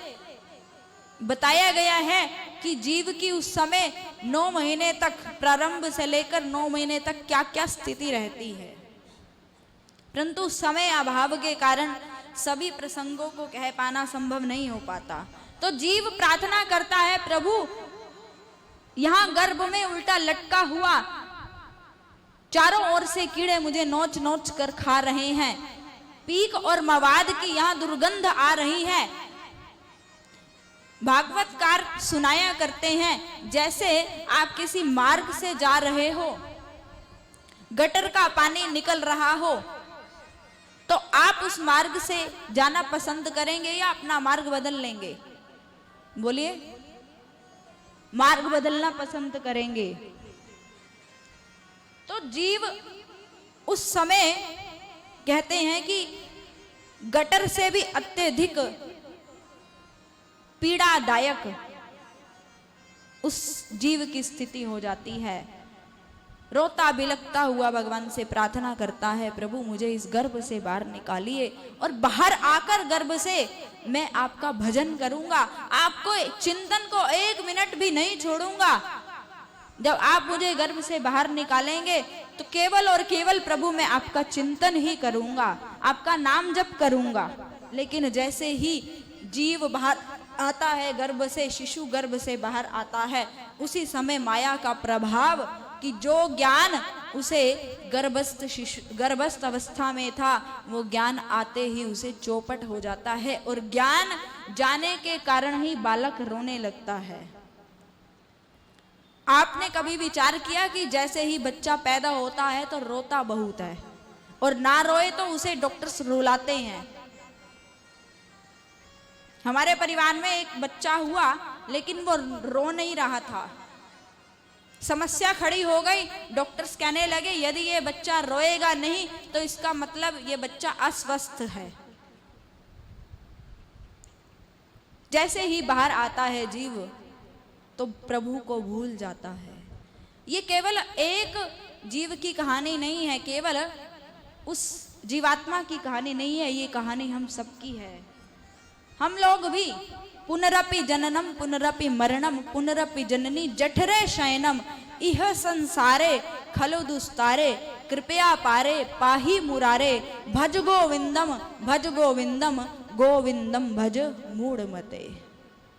बताया गया है कि जीव की उस समय 9 महीने तक, प्रारंभ से लेकर 9 महीने तक क्या क्या स्थिति रहती है, परंतु समय अभाव के कारण सभी प्रसंगों को कह पाना संभव नहीं हो पाता। तो जीव प्रार्थना करता है, प्रभु यहां गर्भ में उल्टा लटका हुआ, चारों ओर से कीड़े मुझे नोच नोच कर खा रहे हैं, पीक और मवाद की यहां दुर्गंध आ रही है। भागवतकार सुनाया करते हैं, जैसे आप किसी मार्ग से जा रहे हो, गटर का पानी निकल रहा हो, तो आप उस मार्ग से जाना पसंद करेंगे या अपना मार्ग बदल लेंगे? बोलिए, मार्ग बदलना पसंद करेंगे। तो जीव उस समय कहते हैं कि गटर से भी अत्यधिक पीड़ादायक उस जीव की स्थिति हो जाती है। रोता बिलखता हुआ भगवान से प्रार्थना करता है, प्रभु मुझे इस गर्भ से बाहर निकालिए और बाहर आकर गर्भ से मैं आपका भजन करूंगा, आपको चिंतन को 1 मिनट भी नहीं छोड़ूंगा। जब आप मुझे गर्भ से बाहर निकालेंगे तो केवल और केवल प्रभु मैं आपका चिंतन ही करूंगा, आपका नाम जप करूंगा। लेकिन जैसे ही जीव बाहर आता है गर्भ से, शिशु गर्भ से बाहर आता है, उसी समय माया का प्रभाव कि जो ज्ञान उसे गर्भस्थ अवस्था में था, वो ज्ञान आते ही उसे चौपट हो जाता है और ज्ञान जाने के कारण ही बालक रोने लगता है। आपने कभी विचार किया कि जैसे ही बच्चा पैदा होता है तो रोता बहुत है, और ना रोए तो उसे डॉक्टर्स रुलाते हैं। हमारे परिवार में एक बच्चा हुआ, लेकिन वो रो नहीं रहा था। समस्या खड़ी हो गई, डॉक्टर्स कहने लगे यदि ये बच्चा रोएगा नहीं तो इसका मतलब ये बच्चा अस्वस्थ है। जैसे ही बाहर आता है जीव तो प्रभु को भूल जाता है। ये केवल एक जीव की कहानी नहीं है, केवल उस जीवात्मा की कहानी नहीं है, ये कहानी हम सबकी है। हम लोग भी पुनरपि जननम पुनरपि मरणम पुनरपि जननी जठरे शयनम इह संसारे खलु दुस्तारे कृपया पारे पाही मुरारे भज गोविंदम गोविंदम भज मूढ़ मते।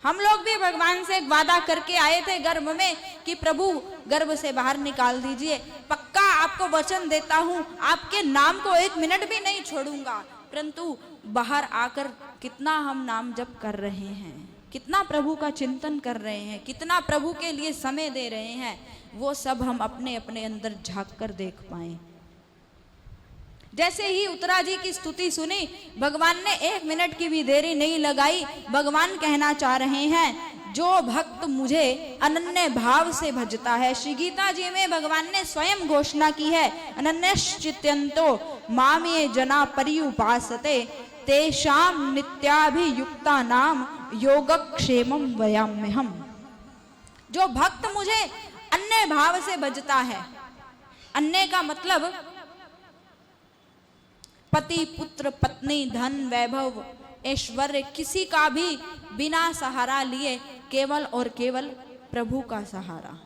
हम लोग भी भगवान से एक वादा करके आए थे गर्भ में कि प्रभु गर्भ से बाहर निकाल दीजिए, पक्का आपको वचन देता हूं आपके नाम को 1 मिनट भी नहीं छोड़ूंगा। परंतु बाहर आकर कितना हम नाम जप कर रहे हैं, कितना प्रभु का चिंतन कर रहे हैं, कितना प्रभु के लिए समय दे रहे हैं, वो सब हम अपने अपने अंदर झांक कर देख पाए। जैसे ही उत्तरा जी की स्तुति सुनी, भगवान ने 1 मिनट की भी देरी नहीं लगाई। भगवान कहना चाह रहे हैं, जो भक्त मुझे अनन्य भाव से भजता है। श्री गीता जी में भगवान ने स्वयं घोषणा की है, अनन्यश्चित्यंतो माम ये जना पर्युपासते तेषाम नित्याभियुक्ता नाम योगक्षेमम वयाम्यहम्। जो भक्त मुझे अन्य भाव से भजता है, अन्य का मतलब पति पुत्र पत्नी धन वैभव ऐश्वर्य, किसी का भी बिना सहारा लिए केवल और केवल प्रभु का सहारा,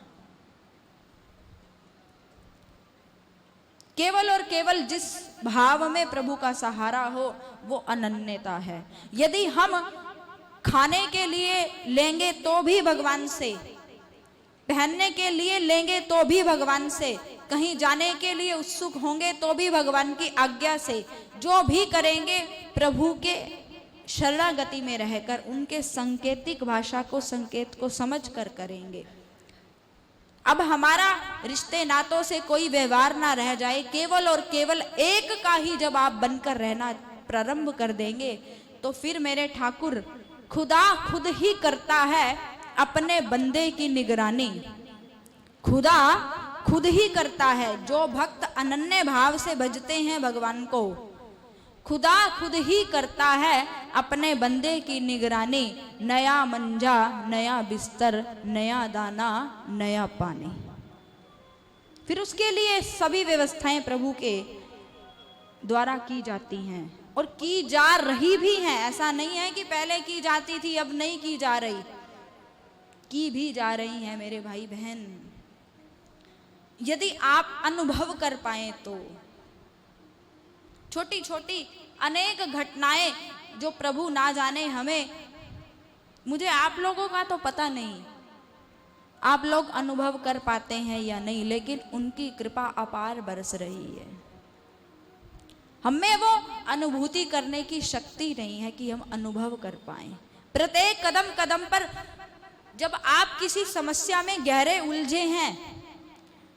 केवल और केवल जिस भाव में प्रभु का सहारा हो वो अनन्यता है। यदि हम खाने के लिए लेंगे तो भी भगवान से, पहनने के लिए लेंगे तो भी भगवान से, कहीं जाने के लिए उत्सुक होंगे तो भी भगवान की आज्ञा से, जो भी करेंगे प्रभु के शरणागति में रहकर उनके संकेतिक भाषा को, संकेत को समझ कर करेंगे। अब हमारा रिश्ते नातों से कोई व्यवहार ना रह जाए, केवल और केवल एक का ही जब आप बनकर रहना प्रारंभ कर देंगे तो फिर मेरे ठाकुर खुदा खुद ही करता है अपने बंदे की निगरानी। खुदा खुद ही करता है। जो भक्त अनन्य भाव से भजते हैं भगवान को, खुदा खुद ही करता है अपने बंदे की निगरानी। नया मंजा नया बिस्तर नया दाना नया पानी, फिर उसके लिए सभी व्यवस्थाएं प्रभु के द्वारा की जाती हैं और की जा रही भी हैं। ऐसा नहीं है कि पहले की जाती थी अब नहीं की जा रही। की भी जा रही हैं मेरे भाई बहन। यदि आप अनुभव कर पाए तो छोटी छोटी अनेक घटनाएं जो प्रभु ना जाने हमें, मुझे आप लोगों का तो पता नहीं आप लोग अनुभव कर पाते हैं या नहीं, लेकिन उनकी कृपा अपार बरस रही है। हमें वो अनुभूति करने की शक्ति नहीं है कि हम अनुभव कर पाए। प्रत्येक कदम कदम पर जब आप किसी समस्या में गहरे उलझे हैं,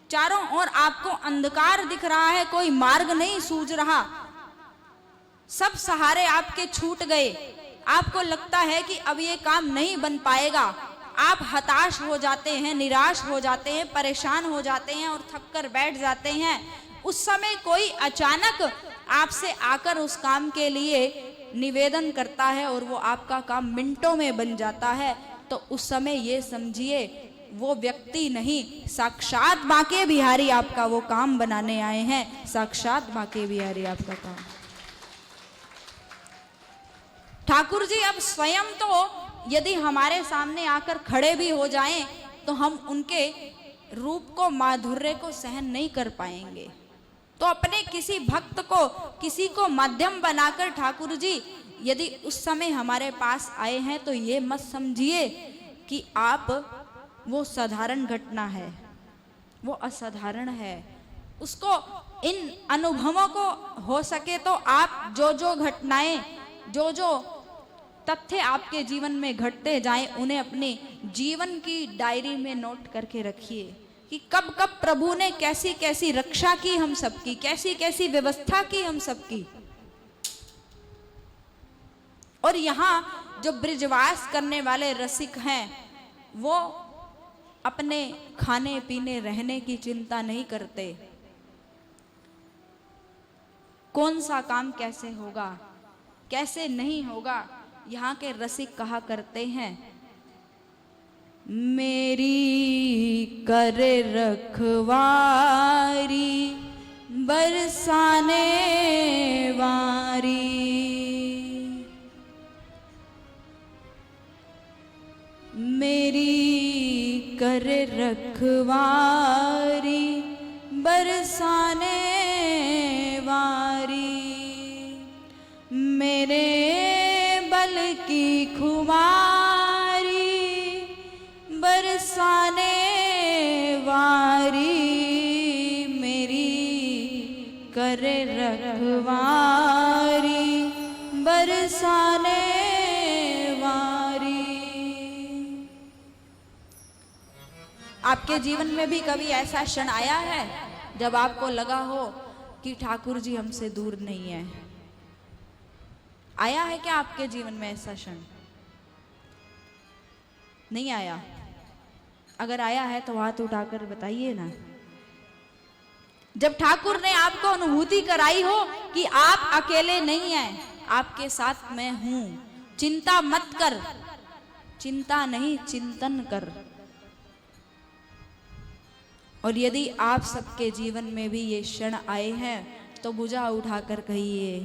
चारों ओर आपको अंधकार दिख रहा है, कोई मार्ग नहीं सूझ रहा, सब सहारे आपके छूट गए, आपको लगता है कि अब ये काम नहीं बन पाएगा, आप हताश हो जाते हैं, निराश हो जाते हैं, परेशान हो जाते हैं और थक कर बैठ जाते हैं। उस समय कोई अचानक आपसे आकर उस काम के लिए निवेदन करता है और वो आपका काम मिनटों में बन जाता है, तो उस समय ये समझिए वो व्यक्ति नहीं, साक्षात बांके बिहारी आपका वो काम बनाने आए हैं। साक्षात बांके बिहारी आपका काम। ठाकुर जी अब स्वयं तो यदि हमारे सामने आकर खड़े भी हो जाएं तो हम उनके रूप को, माधुर्य को सहन नहीं कर पाएंगे। तो अपने किसी भक्त को, किसी को माध्यम बनाकर ठाकुर जी यदि उस समय हमारे पास आए हैं तो ये मत समझिए कि आप वो साधारण घटना है, वो असाधारण है। उसको, इन अनुभवों को हो सके तो आप जो जो घटनाएं, जो जो तथ्य आपके जीवन में घटते जाएं, उन्हें अपने जीवन की डायरी में नोट करके रखिए कि कब कब प्रभु ने कैसी कैसी रक्षा की हम सबकी, कैसी कैसी व्यवस्था की हम सबकी। और यहाँ जो ब्रिजवास करने वाले रसिक हैं वो अपने खाने पीने रहने की चिंता नहीं करते। कौन सा काम कैसे होगा, कैसे नहीं होगा, यहाँ के रसिक कहा करते हैं, मेरी कर रखवारी बरसाने वारी, मेरी कर रखवारी बरसाने वारी, मेरे बल की खुमारी बरसाने वारी, मेरी कर रखवारी बरसाने वारी। आपके जीवन में भी कभी ऐसा क्षण आया है जब आपको लगा हो कि ठाकुर जी हमसे दूर नहीं है? आया है क्या आपके जीवन में ऐसा क्षण? नहीं आया? अगर आया है तो हाथ उठाकर बताइए ना। जब ठाकुर ने आपको अनुभूति कराई हो कि आप अकेले नहीं हैं, आपके साथ मैं हूं, चिंता मत कर, चिंता नहीं चिंतन कर। और यदि आप सबके जीवन में भी ये क्षण आए हैं तो भुजा उठाकर कहिए,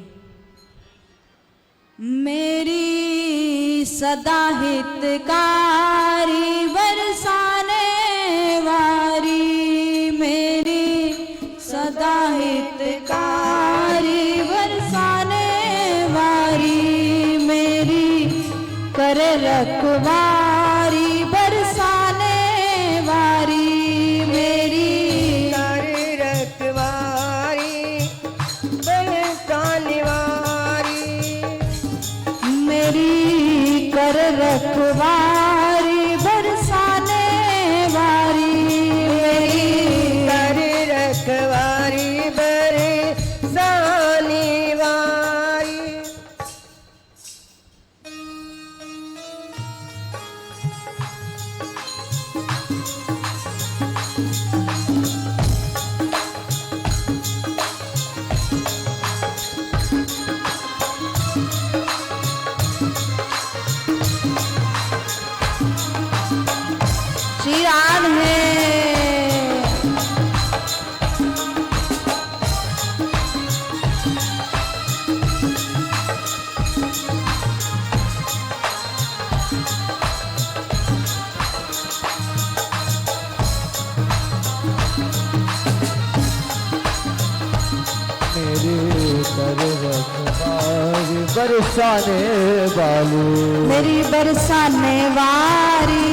मेरी सदा हितकारी बरसाने वारी, मेरी सदा हितकारी बरसाने वारी, मेरी कर रखवारी बरसाने वारी, मेरी कर रखवारी बरसाने वारी, मेरी कर रखवारी बरसाने वारी, मेरी कर रखवारी बरसाने वारी। बरसाने वाली मेरी बरसाने वारी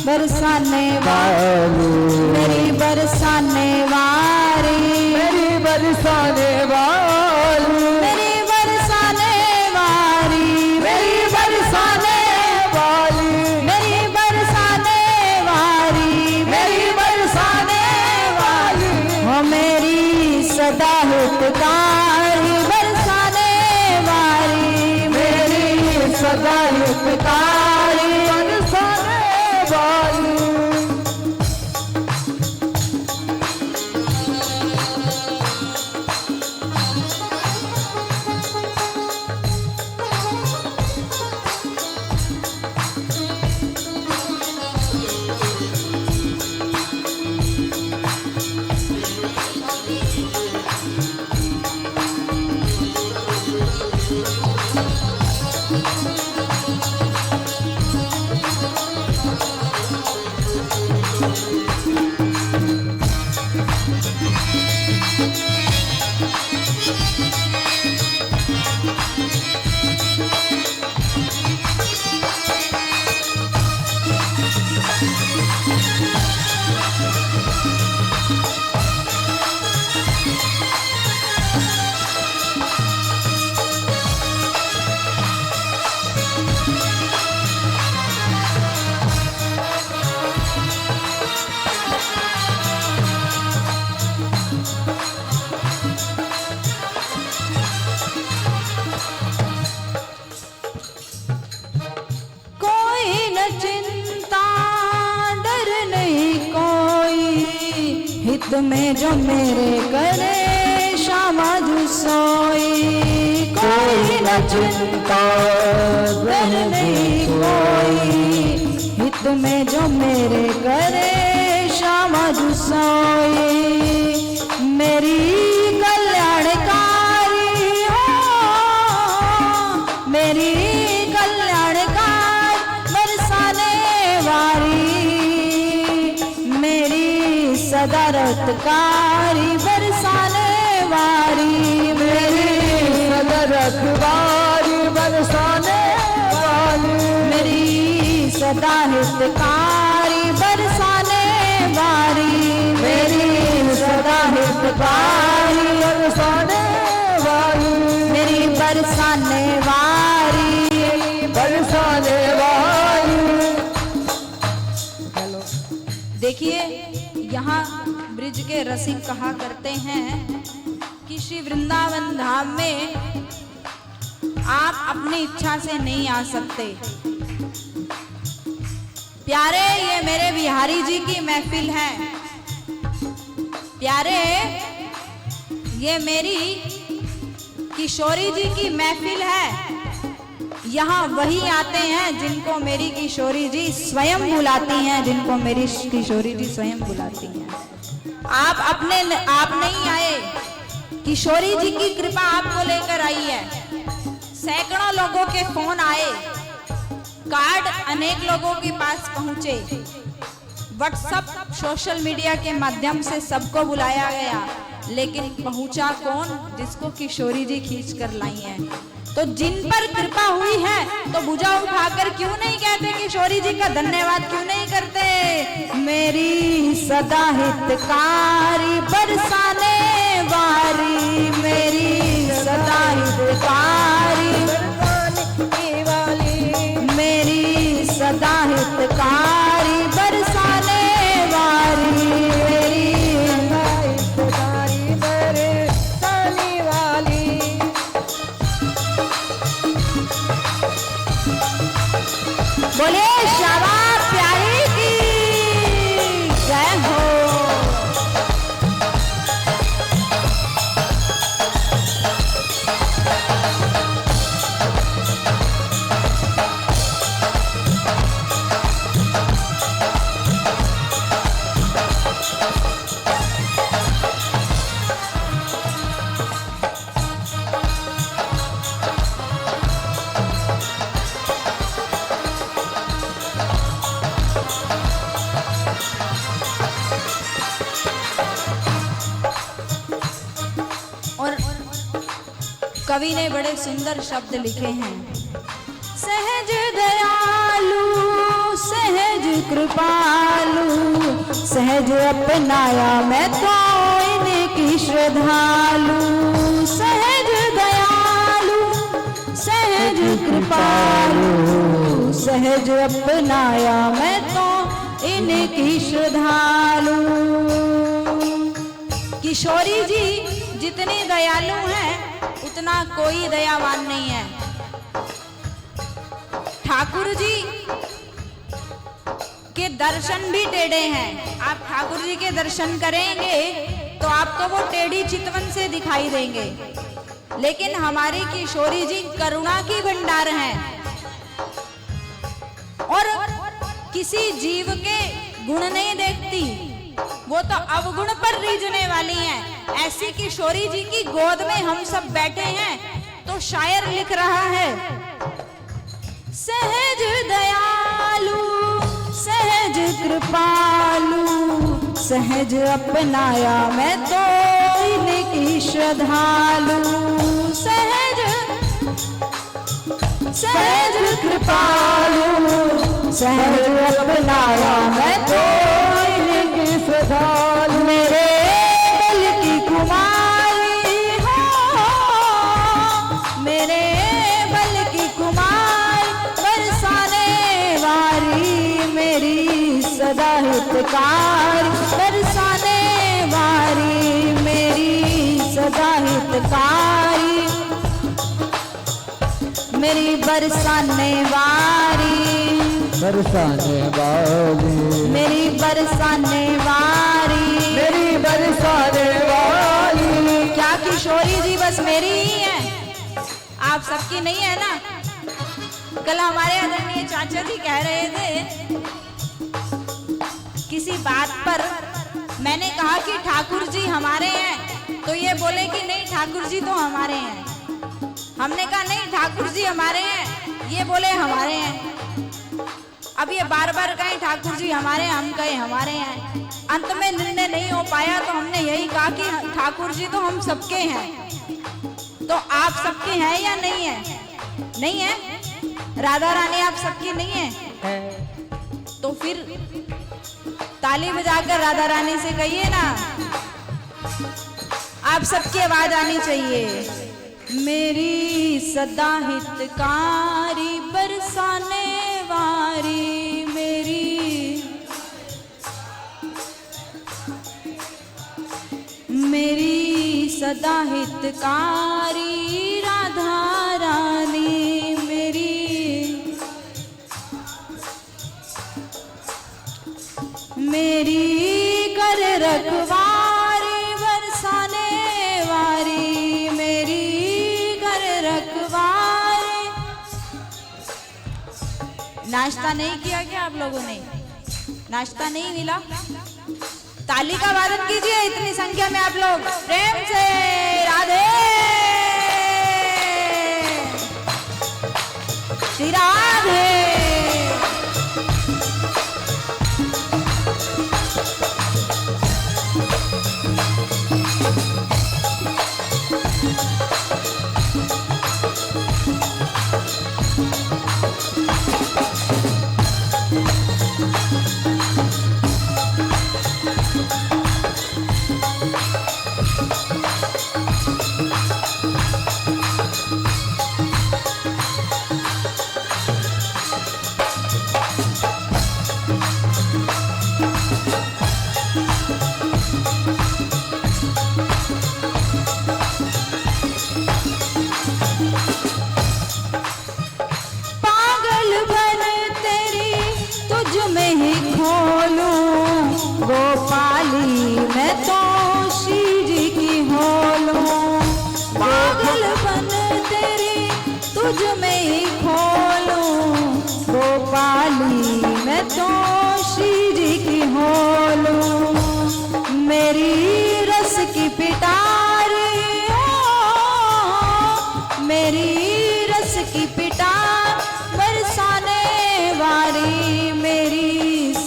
बरसाने वाली मेरी बरसाने वारी मेरी बरसाने वाली मेरी बरसाने वारी मेरी बरसाने वाली मेरी बरसाने वारी मेरी बरसाने वाली हो मेरी सदा हितकारी बरसाने वारी मेरी सदा हितकारी बरसाने वाली कोई न चिंता डर नहीं कोई हित में जो मेरे करे श्यामा सोई कोई न चिंता डर नहीं कोई हित में जो मेरे करे श्यामा सोई मेरी कल्याणकारी हो मेरी कल्याणकार बरसाने वारी मेरी सदा रतकारी बरसाने वारी मेरी सदा रखवारी बरसाने वाली मेरी सदा हितकारी बरसाने वारी मेरी सदा हितकारी बरसाने वाली मेरी बरसाने वारी बरसाने वाली देखिए यहाँ ब्रिज के रसिक कहा करते हैं कि श्री वृंदावन धाम में आप अपनी इच्छा से नहीं आ सकते। प्यारे ये मेरे बिहारी जी की महफिल है, प्यारे ये मेरी किशोरी जी की महफिल है। यहाँ वही आते हैं जिनको मेरी किशोरी जी स्वयं बुलाती हैं, जिनको मेरी किशोरी जी स्वयं बुलाती हैं। आप नहीं आए, किशोरी जी की कृपा आपको लेकर आई है। सैकड़ों लोगों के फोन आए, कार्ड अनेक लोगों के पास पहुंचे, व्हाट्सएप सोशल मीडिया के माध्यम से सबको बुलाया गया, लेकिन पहुंचा कौन? जिसको किशोरी जी खींच कर लाई हैं। तो जिन पर कृपा हुई है तो भुजा उठाकर क्यों नहीं कहते किशोरी जी का धन्यवाद क्यों नहीं करते? मेरी सदा हितकारी बरसाने वारी मेरी सदा हितकारी मेरी सदा हितकारी बरसाने वारी मेरी हितकारी बरसाने वाली बोले श्यामा प्यारी की जय हो। कवि ने बड़े सुंदर शब्द लिखे हैं। सहज दयालु सहज कृपालु, सहज अपनाया मैं तो इनकी श्रद्धालु। सहज दयालु सहज कृपालु, सहज अपनाया मैं तो इनकी श्रद्धालु। किशोरी जी जितनी दयालु हैं उतना कोई दयावान नहीं है। ठाकुर जी के दर्शन भी टेढ़े हैं। आप ठाकुर जी के दर्शन करेंगे तो आपको वो टेढ़ी चितवन से दिखाई देंगे, लेकिन हमारी किशोरी जी करुणा की भंडार हैं और किसी जीव के गुण नहीं देखती, वो तो अवगुण पर रीझने वाली हैं। ऐसी किशोरी जी की गोद में हम सब बैठे हैं तो शायर लिख रहा है, सहज दयालु सहज कृपालु, सहज अपनाया मैं तो इनकी श्रद्धालु। सहज सहज कृपालु, सहज अपनाया मैं तो इनकी श्रद्धालु। मेरे बल की कुमारी हो, मेरे बल की कुमारी बरसाने वारी, मेरी सदा हितकारी बरसाने वारी, मेरी सदा हितकारी, मेरी बरसाने वारी, बरसाने वाली, मेरी बरसाने वारी, मेरी बरसाने वाली। क्या किशोरी जी बस मेरी ही है, आप सबकी नहीं है ना? कल हमारे आदरणीय चाचा जी कह रहे थे किसी बात पर, मैंने कहा कि ठाकुर जी हमारे हैं, तो ये बोले कि नहीं ठाकुर जी तो हमारे हैं। हमने कहा नहीं ठाकुर जी हमारे हैं, ये बोले हमारे हैं। अब ये बार बार कहें ठाकुर जी हमारे हैं, हम कहें हमारे हैं, अंत में निर्णय नहीं हो पाया तो हमने यही कहा कि ठाकुर जी तो हम सबके हैं। तो आप सबके हैं या नहीं है? नहीं है? राधा रानी आप सबकी नहीं है? तो फिर ताली बजाकर राधा रानी से कहिए ना, आप सबकी आवाज आनी चाहिए। मेरी सदा हितकारी बरसाने वारी, मेरी सदा हितकारी राधा रानी, मेरी कर रखवारी बरसाने वारी, मेरी कर रखवारी। नाश्ता नहीं किया क्या आप लोगों ने? नाश्ता नहीं मिला? ताली का वादन कीजिए इतनी संख्या में आप लोग प्रेम से। राधे श्री राधे।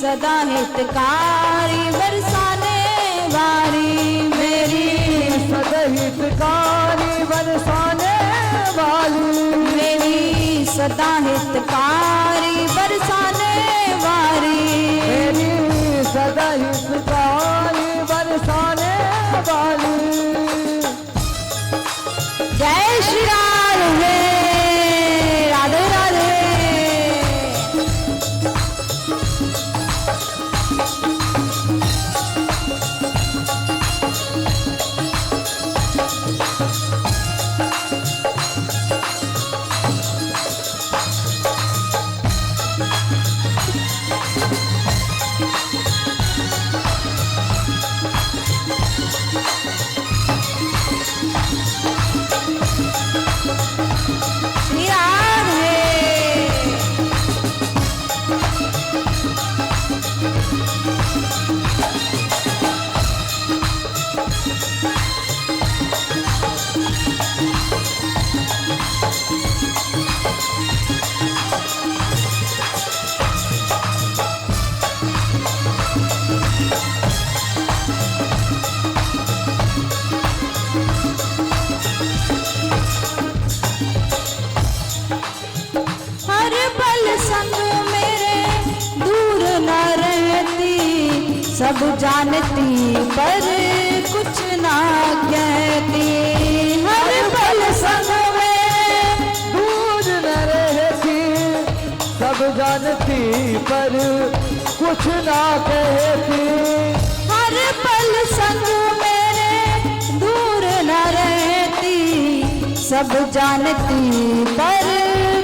सदा हितकारी बरसाने वारी, मेरी सदा हितकारी बरसाने सदा हितकारी बरसाने वारी, मेरी सदा हितकारी बरसाने वाली। जय श्री राधे राधे राधे। श्री राधे। हर पल संग मेरे दूर न रहती, सब जानती पर कुछ ना कहती। हर पल संग में दूर न रहती, सब जानती पर कुछ ना कहती। हर पल संग मेरे दूर न रहती, सब जानती पर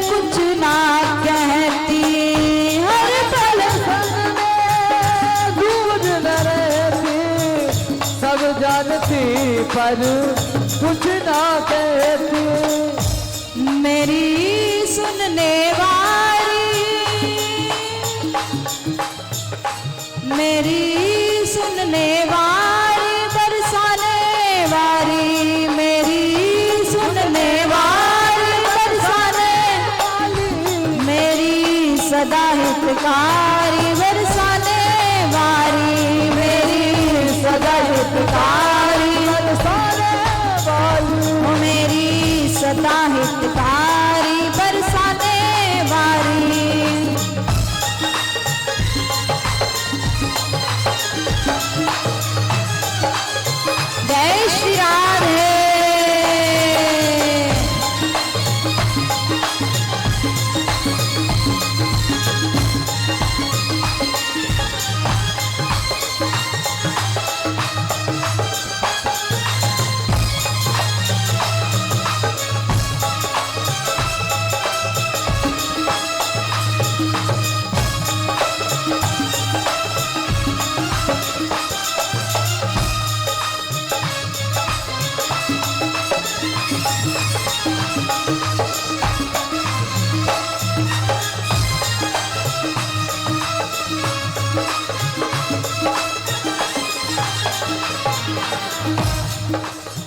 कुछ ना कहती। हर पल संग में दूर न रहती, सब जानती पर कुछ ना कहती। मेरी सुनने वाली, मेरी सुनने वाली बरसाने वाली, मेरी सुनने वाली बरसाने वाली, मेरी सदा हितकारी बरसाने वाली, मेरी सदा हितकारी बरसाने वाली। ओ मेरी सदा हितकारी बरसाने वाली। जय श्री राधे।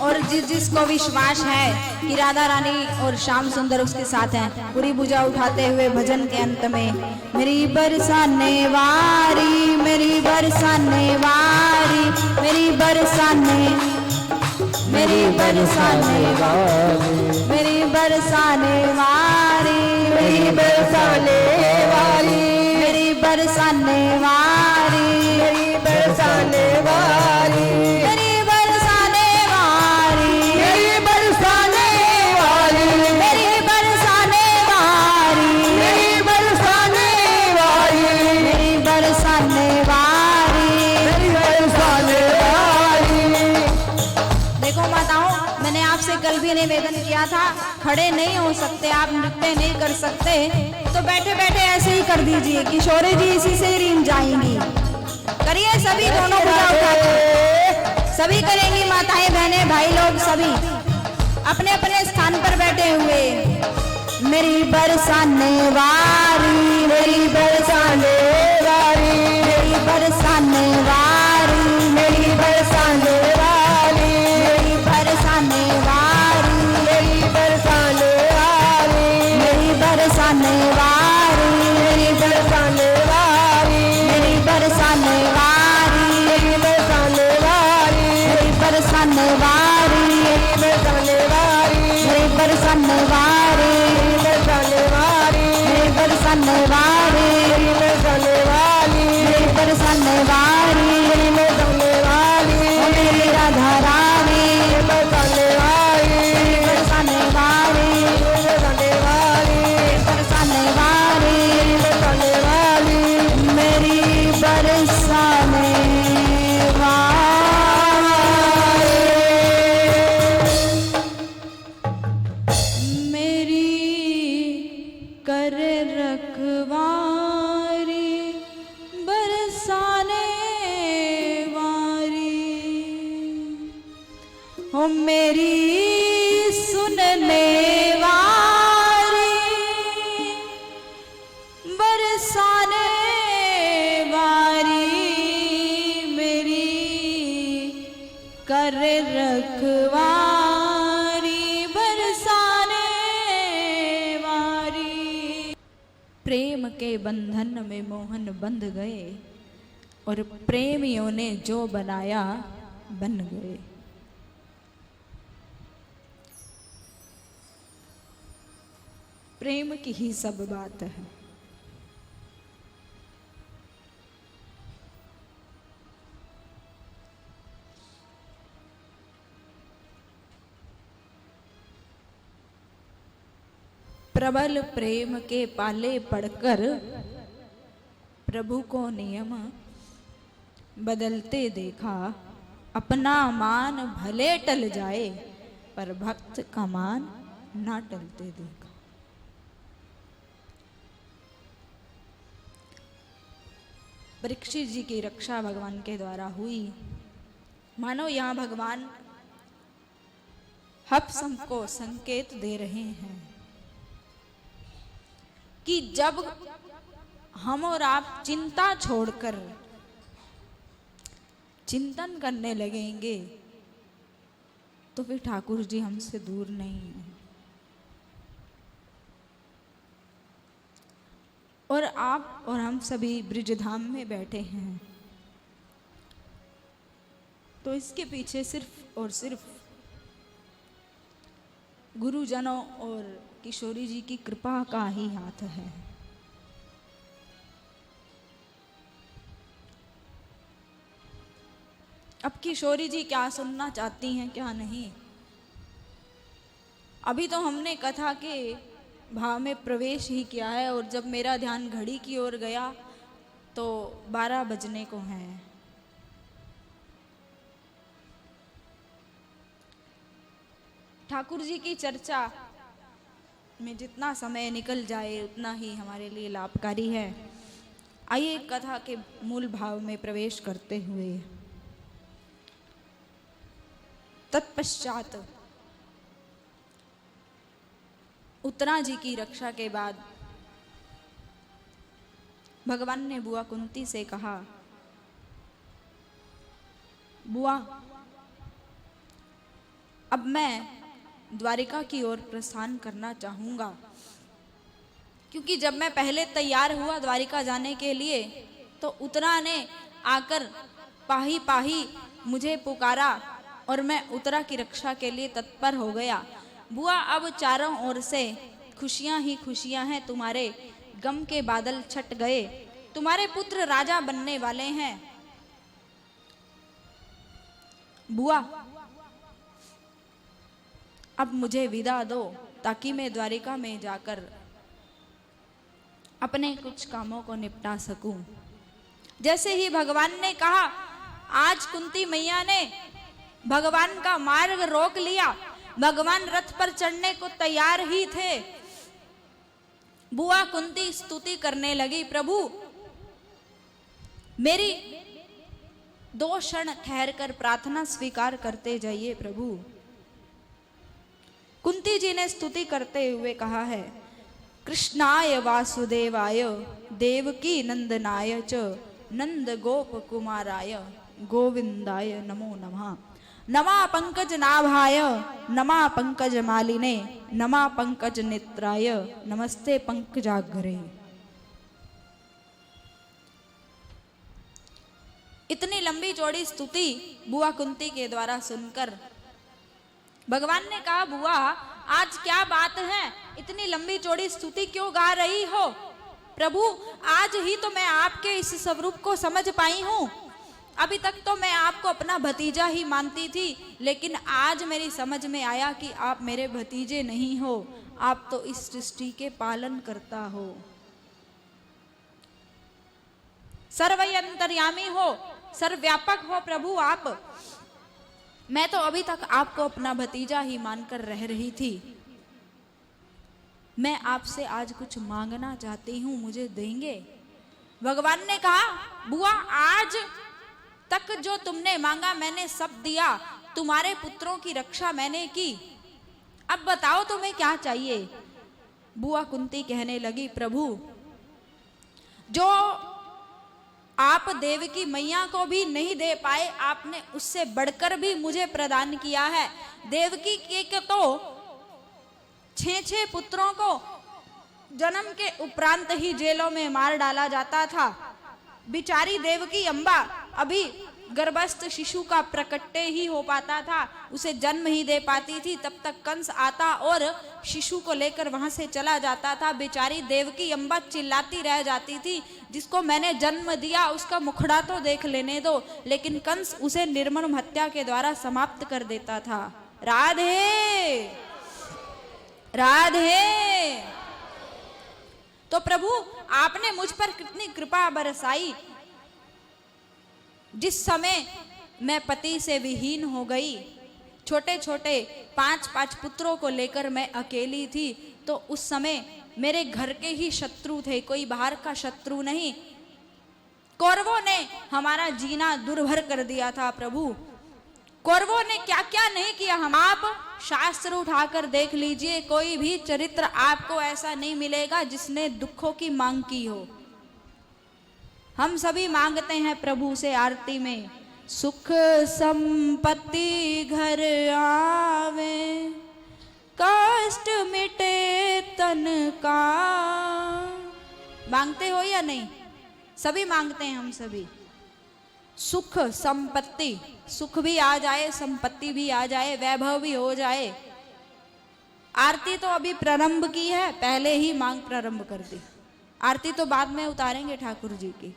और जिसको विश्वास है कि राधा रानी और श्याम सुंदर उसके साथ हैं, पूरी भुजा उठाते हुए भजन के अंत में मेरी बरसाने वारी, मेरी बरसाने वारी, मेरी बरसाने, मेरी बरसाने वारी, मेरी बरसाने वारी, मेरी बरसाने वारी, मेरी बरसाने वारी, मेरी बरसाने वारी, मेरी बरसाने वारी, मेरी बरसाने वारी, मेरी बरसाने वारी, मेरी बरसाने वारी, मेरी बरसाने वारी, मेरी बरसाने वाली। देखो माताओं, मैंने आपसे कल भी निवेदन किया था, खड़े नहीं हो सकते आप, नृत्य नहीं कर सकते, तो बैठे बैठे ऐसे ही कर दीजिए। किशोरी जी इसी से ही रीम जाएंगी। करिए सभी, दोनों भुजा उठा के सभी करेंगी, माताएं बहनें भाई लोग सभी अपने अपने स्थान पर बैठे हुए। मेरी बरसाने वारी, मेरी बरसाने वारी, मेरी बरसाने वारी, मेरी बरसाने वारी, मेरी बरसाने वारी, मेरी बरसाने वारी, मेरी बरसाने वारी, मेरी बरसाने वारी, मेरी बरसाने वारी, मेरी बरसाने वारी, मेरी बरसाने वारी, मेरी बरसाने वारी, मेरी बरसाने वारी, मेरी बरसाने वारी। रखवारी बरसाने वारी हो मेरी सुनने वारी बरसाने वारी मेरी कर रखवारी बरसाने वारी। प्रेम के बंधन में मोहन बंध गए और प्रेमियों ने जो बनाया बन गए। प्रेम की ही सब बात है। प्रबल प्रेम के पाले पड़कर प्रभु को नियम बदलते देखा। अपना मान भले टल जाए पर भक्त का मान ना टलते देखा। परीक्षित जी की रक्षा भगवान के द्वारा हुई। मानो यहाँ भगवान हप्सम को संकेत दे रहे हैं कि जब हम और आप चिंता छोड़कर चिंतन करने लगेंगे तो फिर ठाकुर जी हमसे दूर नहीं है। और आप और हम सभी ब्रिजधाम में बैठे हैं तो इसके पीछे सिर्फ और सिर्फ गुरुजनों और किशोरी जी की कृपा का ही हाथ है। अब किशोरी जी क्या सुनना चाहती हैं क्या नहीं। अभी तो हमने कथा के भाव में प्रवेश ही किया है और जब मेरा ध्यान घड़ी की ओर गया तो 12 बजने को हैं। ठाकुर जी की चर्चा में जितना समय निकल जाए उतना ही हमारे लिए लाभकारी है। आइए कथा के मूल भाव में प्रवेश करते हुए तत्पश्चात उत्तरा जी की रक्षा के बाद भगवान ने बुआ कुंती से कहा, बुआ अब मैं द्वारिका की ओर प्रस्थान करना चाहूंगा, क्योंकि जब मैं पहले तैयार हुआ द्वारिका जाने के लिए तो उत्तरा ने आकर पाही पाही मुझे पुकारा और मैं उत्तरा की रक्षा के लिए तत्पर हो गया। बुआ अब चारों ओर से खुशियां ही खुशियां हैं, तुम्हारे गम के बादल छट गए, तुम्हारे पुत्र राजा बनने वाले हैं। बुआ अब मुझे विदा दो ताकि मैं द्वारिका में जाकर अपने कुछ कामों को निपटा सकूं। जैसे ही भगवान ने कहा, आज कुंती मैया ने भगवान का मार्ग रोक लिया। भगवान रथ पर चढ़ने को तैयार ही थे। बुआ कुंती स्तुति करने लगी, प्रभु मेरी 2 क्षण ठहर कर प्रार्थना स्वीकार करते जाइए प्रभु। कुंती जी ने स्तुति करते हुए कहा है, कृष्णाय वासुदेवाय देवकी नंदनाय च नंद गोप कुमाराय गोविंदाय नमो नमः। नमा पंकज नाभाय नमा पंकज मालिने नमा पंकज नेत्राय नमस्ते पंकजाग्रे। इतनी लंबी चौड़ी स्तुति बुआ कुंती के द्वारा सुनकर भगवान ने कहा, बुआ आज क्या बात है, इतनी लंबी चौड़ी स्तुति क्यों गा रही हो? प्रभु आज ही तो मैं आपके इस स्वरूप को समझ पाई हूँ। अभी तक तो मैं आपको अपना भतीजा ही मानती थी, लेकिन आज मेरी समझ में आया कि आप मेरे भतीजे नहीं हो, आप तो इस सृष्टि के पालन करता हो, सर्वयंतर्यामी हो, सर्वव्यापक हो प्रभु आप। मैं तो अभी तक आपको अपना भतीजा ही मानकर रह रही थी। मैं आपसे आज कुछ मांगना चाहती हूँ, मुझे देंगे? भगवान ने कहा, बुआ आज तक जो तुमने मांगा मैंने सब दिया, तुम्हारे पुत्रों की रक्षा मैंने की, अब बताओ तुम्हें क्या चाहिए? बुआ कुंती कहने लगी, प्रभु जो आप देवकी मैया को भी नहीं दे पाए, आपने उससे बढ़कर भी मुझे प्रदान किया है। देवकी के तो 6 पुत्रों को जन्म के उपरांत ही जेलों में मार डाला जाता था। बिचारी देवकी अम्बा अभी गर्भस्थ शिशु का प्रकट्य ही हो पाता था, उसे जन्म ही दे पाती थी, तब तक कंस आता और शिशु को लेकर वहां से चला जाता था। बेचारी देवकी अम्बा चिल्लाती रह जाती थी, जिसको मैंने जन्म दिया उसका मुखड़ा तो देख लेने दो, लेकिन कंस उसे निर्मम हत्या के द्वारा समाप्त कर देता था। राधे राधे। तो प्रभु आपने मुझ पर कितनी कृपा बरसाई। जिस समय मैं पति से विहीन हो गई, छोटे छोटे 5 पुत्रों को लेकर मैं अकेली थी, तो उस समय मेरे घर के ही शत्रु थे, कोई बाहर का शत्रु नहीं। कौरवों ने हमारा जीना दुर्भर कर दिया था। प्रभु कौरवों ने क्या क्या नहीं किया, हम आप शास्त्र उठाकर देख लीजिए, कोई भी चरित्र आपको ऐसा नहीं मिलेगा जिसने दुखों की मांग की हो। हम सभी मांगते हैं प्रभु से आरती में, सुख संपत्ति घर आवे, कष्ट मिटे तन का। मांगते हो या नहीं? सभी मांगते हैं हम सभी। सुख संपत्ति, सुख भी आ जाए, संपत्ति भी आ जाए, वैभव भी हो जाए। आरती तो अभी प्रारंभ की है, पहले ही मांग प्रारंभ कर दी। आरती तो बाद में उतारेंगे ठाकुर जी की।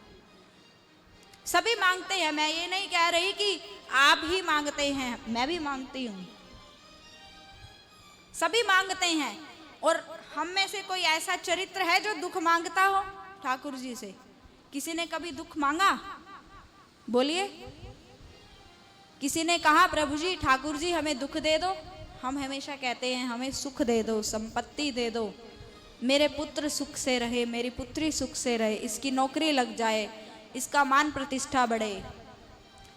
सभी मांगते हैं, मैं ये नहीं कह रही कि आप ही मांगते हैं, मैं भी मांगती हूं। सभी मांगते हैं। और हम में से कोई ऐसा चरित्र है जो दुख मांगता हो ठाकुर जी से? किसी ने कभी दुख मांगा? बोलिए। किसी ने कहा प्रभु जी ठाकुर जी हमें दुख दे दो? हम हमेशा कहते हैं हमें सुख दे दो, संपत्ति दे दो, मेरे पुत्र सुख से रहे, मेरी पुत्री सुख से रहे, इसकी नौकरी लग जाए, इसका मान प्रतिष्ठा बढ़े।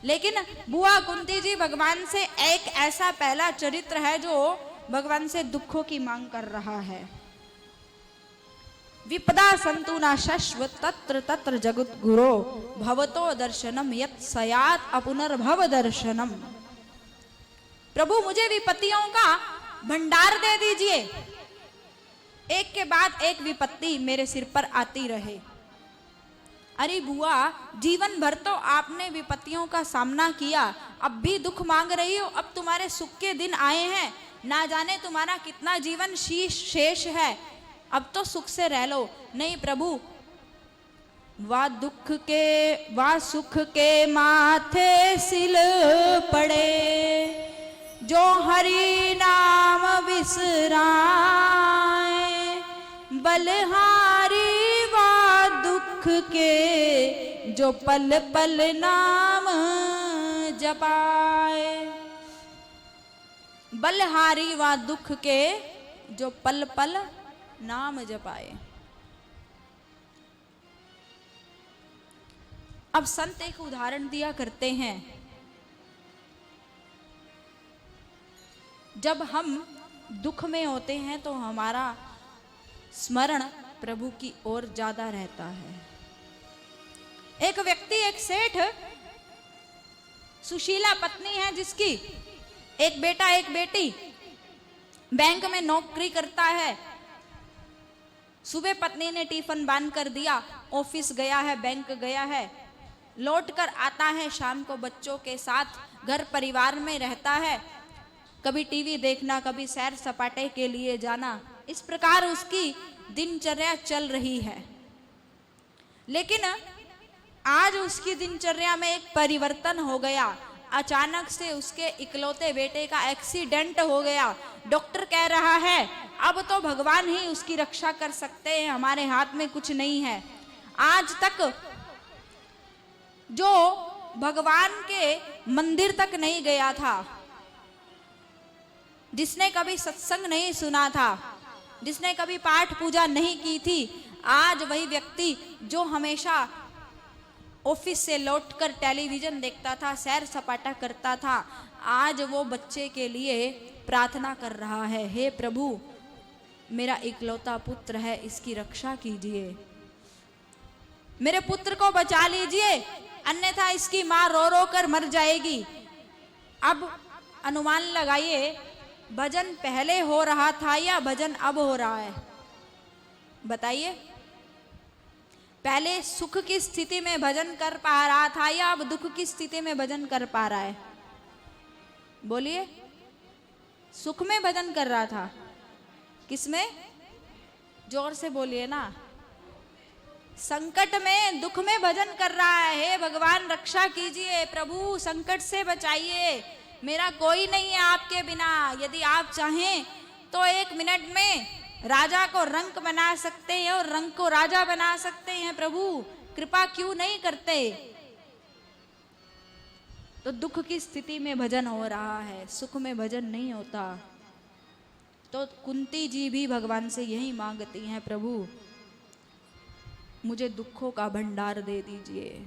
लेकिन बुआ कुंती जी भगवान से एक ऐसा पहला चरित्र है जो भगवान से दुखों की मांग कर रहा है। विपदा संतु न शश्व तत्र तत्र जगत गुरो, भवतो दर्शनम यत् सयात अपुनर्भव दर्शनम। प्रभु मुझे विपत्तियों का भंडार दे दीजिए, एक के बाद एक विपत्ति मेरे सिर पर आती रहे। अरे बुआ जीवन भर तो आपने विपत्तियों का सामना किया, अब भी दुख मांग रही हो? अब तुम्हारे सुख के दिन आए हैं, ना जाने तुम्हारा कितना जीवन शेष है, अब तो सुख से रह लो। नहीं प्रभु, वा सुख के माथे सिल पड़े, जो हरि नाम बिसराए, बलहारी वा दुख के, जो पल पल नाम जपाए। बलहारी वा दुख के, जो पल पल नाम जपाए। अब संत एक उदाहरण दिया करते हैं, जब हम दुख में होते हैं तो हमारा स्मरण प्रभु की ओर ज्यादा रहता है। एक व्यक्ति, एक सेठ, सुशीला पत्नी है जिसकी, एक बेटा एक बेटी, बैंक में नौकरी करता है। सुबह पत्नी ने टिफिन बांध कर दिया, ऑफिस गया है, बैंक गया है, लौट कर आता है शाम को बच्चों के साथ, घर परिवार में रहता है, कभी टीवी देखना, कभी सैर सपाटे के लिए जाना, इस प्रकार उसकी दिनचर्या चल रही है। लेकिन आज उसकी दिनचर्या में एक परिवर्तन हो गया। अचानक से उसके इकलौते बेटे का एक्सीडेंट हो गया। डॉक्टर कह रहा है अब तो भगवान ही उसकी रक्षा कर सकते हैं, हमारे हाथ में कुछ नहीं है। आज तक जो भगवान के मंदिर तक नहीं गया था, जिसने कभी सत्संग नहीं सुना था, जिसने कभी पाठ पूजा नहीं की थी, आज वही व्यक्ति जो हमेशा ऑफिस से लौटकर टेलीविजन देखता था, सैर सपाटा करता था, आज वो बच्चे के लिए प्रार्थना कर रहा है, हे प्रभु मेरा इकलौता पुत्र है, इसकी रक्षा कीजिए, मेरे पुत्र को बचा लीजिए, अन्यथा इसकी मां रो रो कर मर जाएगी। अब अनुमान लगाइए, भजन पहले हो रहा था या भजन अब हो रहा है? बताइए। पहले सुख की स्थिति में भजन कर पा रहा था या अब दुख की स्थिति में भजन कर पा रहा है? बोलिए। सुख में भजन कर रहा था, किसमें? जोर से बोलिए ना। संकट में, दुख में भजन कर रहा है, हे भगवान रक्षा कीजिए, प्रभु संकट से बचाइए, मेरा कोई नहीं है आपके बिना, यदि आप चाहें तो 1 मिनट में राजा को रंक बना सकते हैं और रंक को राजा बना सकते हैं, प्रभु कृपा क्यों नहीं करते? तो दुख की स्थिति में भजन हो रहा है, सुख में भजन नहीं होता। तो कुंती जी भी भगवान से यही मांगती हैं, प्रभु मुझे दुखों का भंडार दे दीजिए।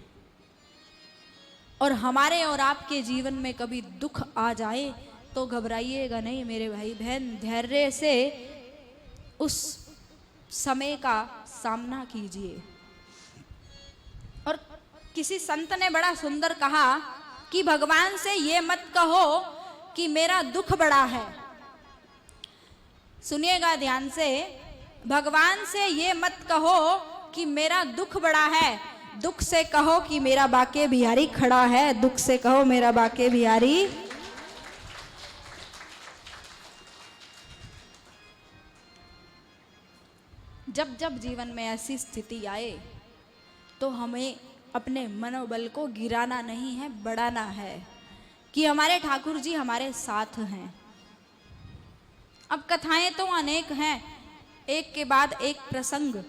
और हमारे और आपके जीवन में कभी दुख आ जाए तो घबराइएगा नहीं मेरे भाई बहन, धैर्य से उस समय का सामना कीजिए। और किसी संत ने बड़ा सुंदर कहा कि भगवान से ये मत कहो कि मेरा दुख बड़ा है। सुनिएगा ध्यान से, भगवान से ये मत कहो कि मेरा दुख बड़ा है, दुख से कहो कि मेरा बाके बिहारी खड़ा है, दुख से कहो मेरा बाके बिहारी। जब जब जीवन में ऐसी स्थिति आए तो हमें अपने मनोबल को गिराना नहीं है, बढ़ाना है कि हमारे ठाकुर जी हमारे साथ हैं। अब कथाएं तो अनेक हैं, एक के बाद एक प्रसंग।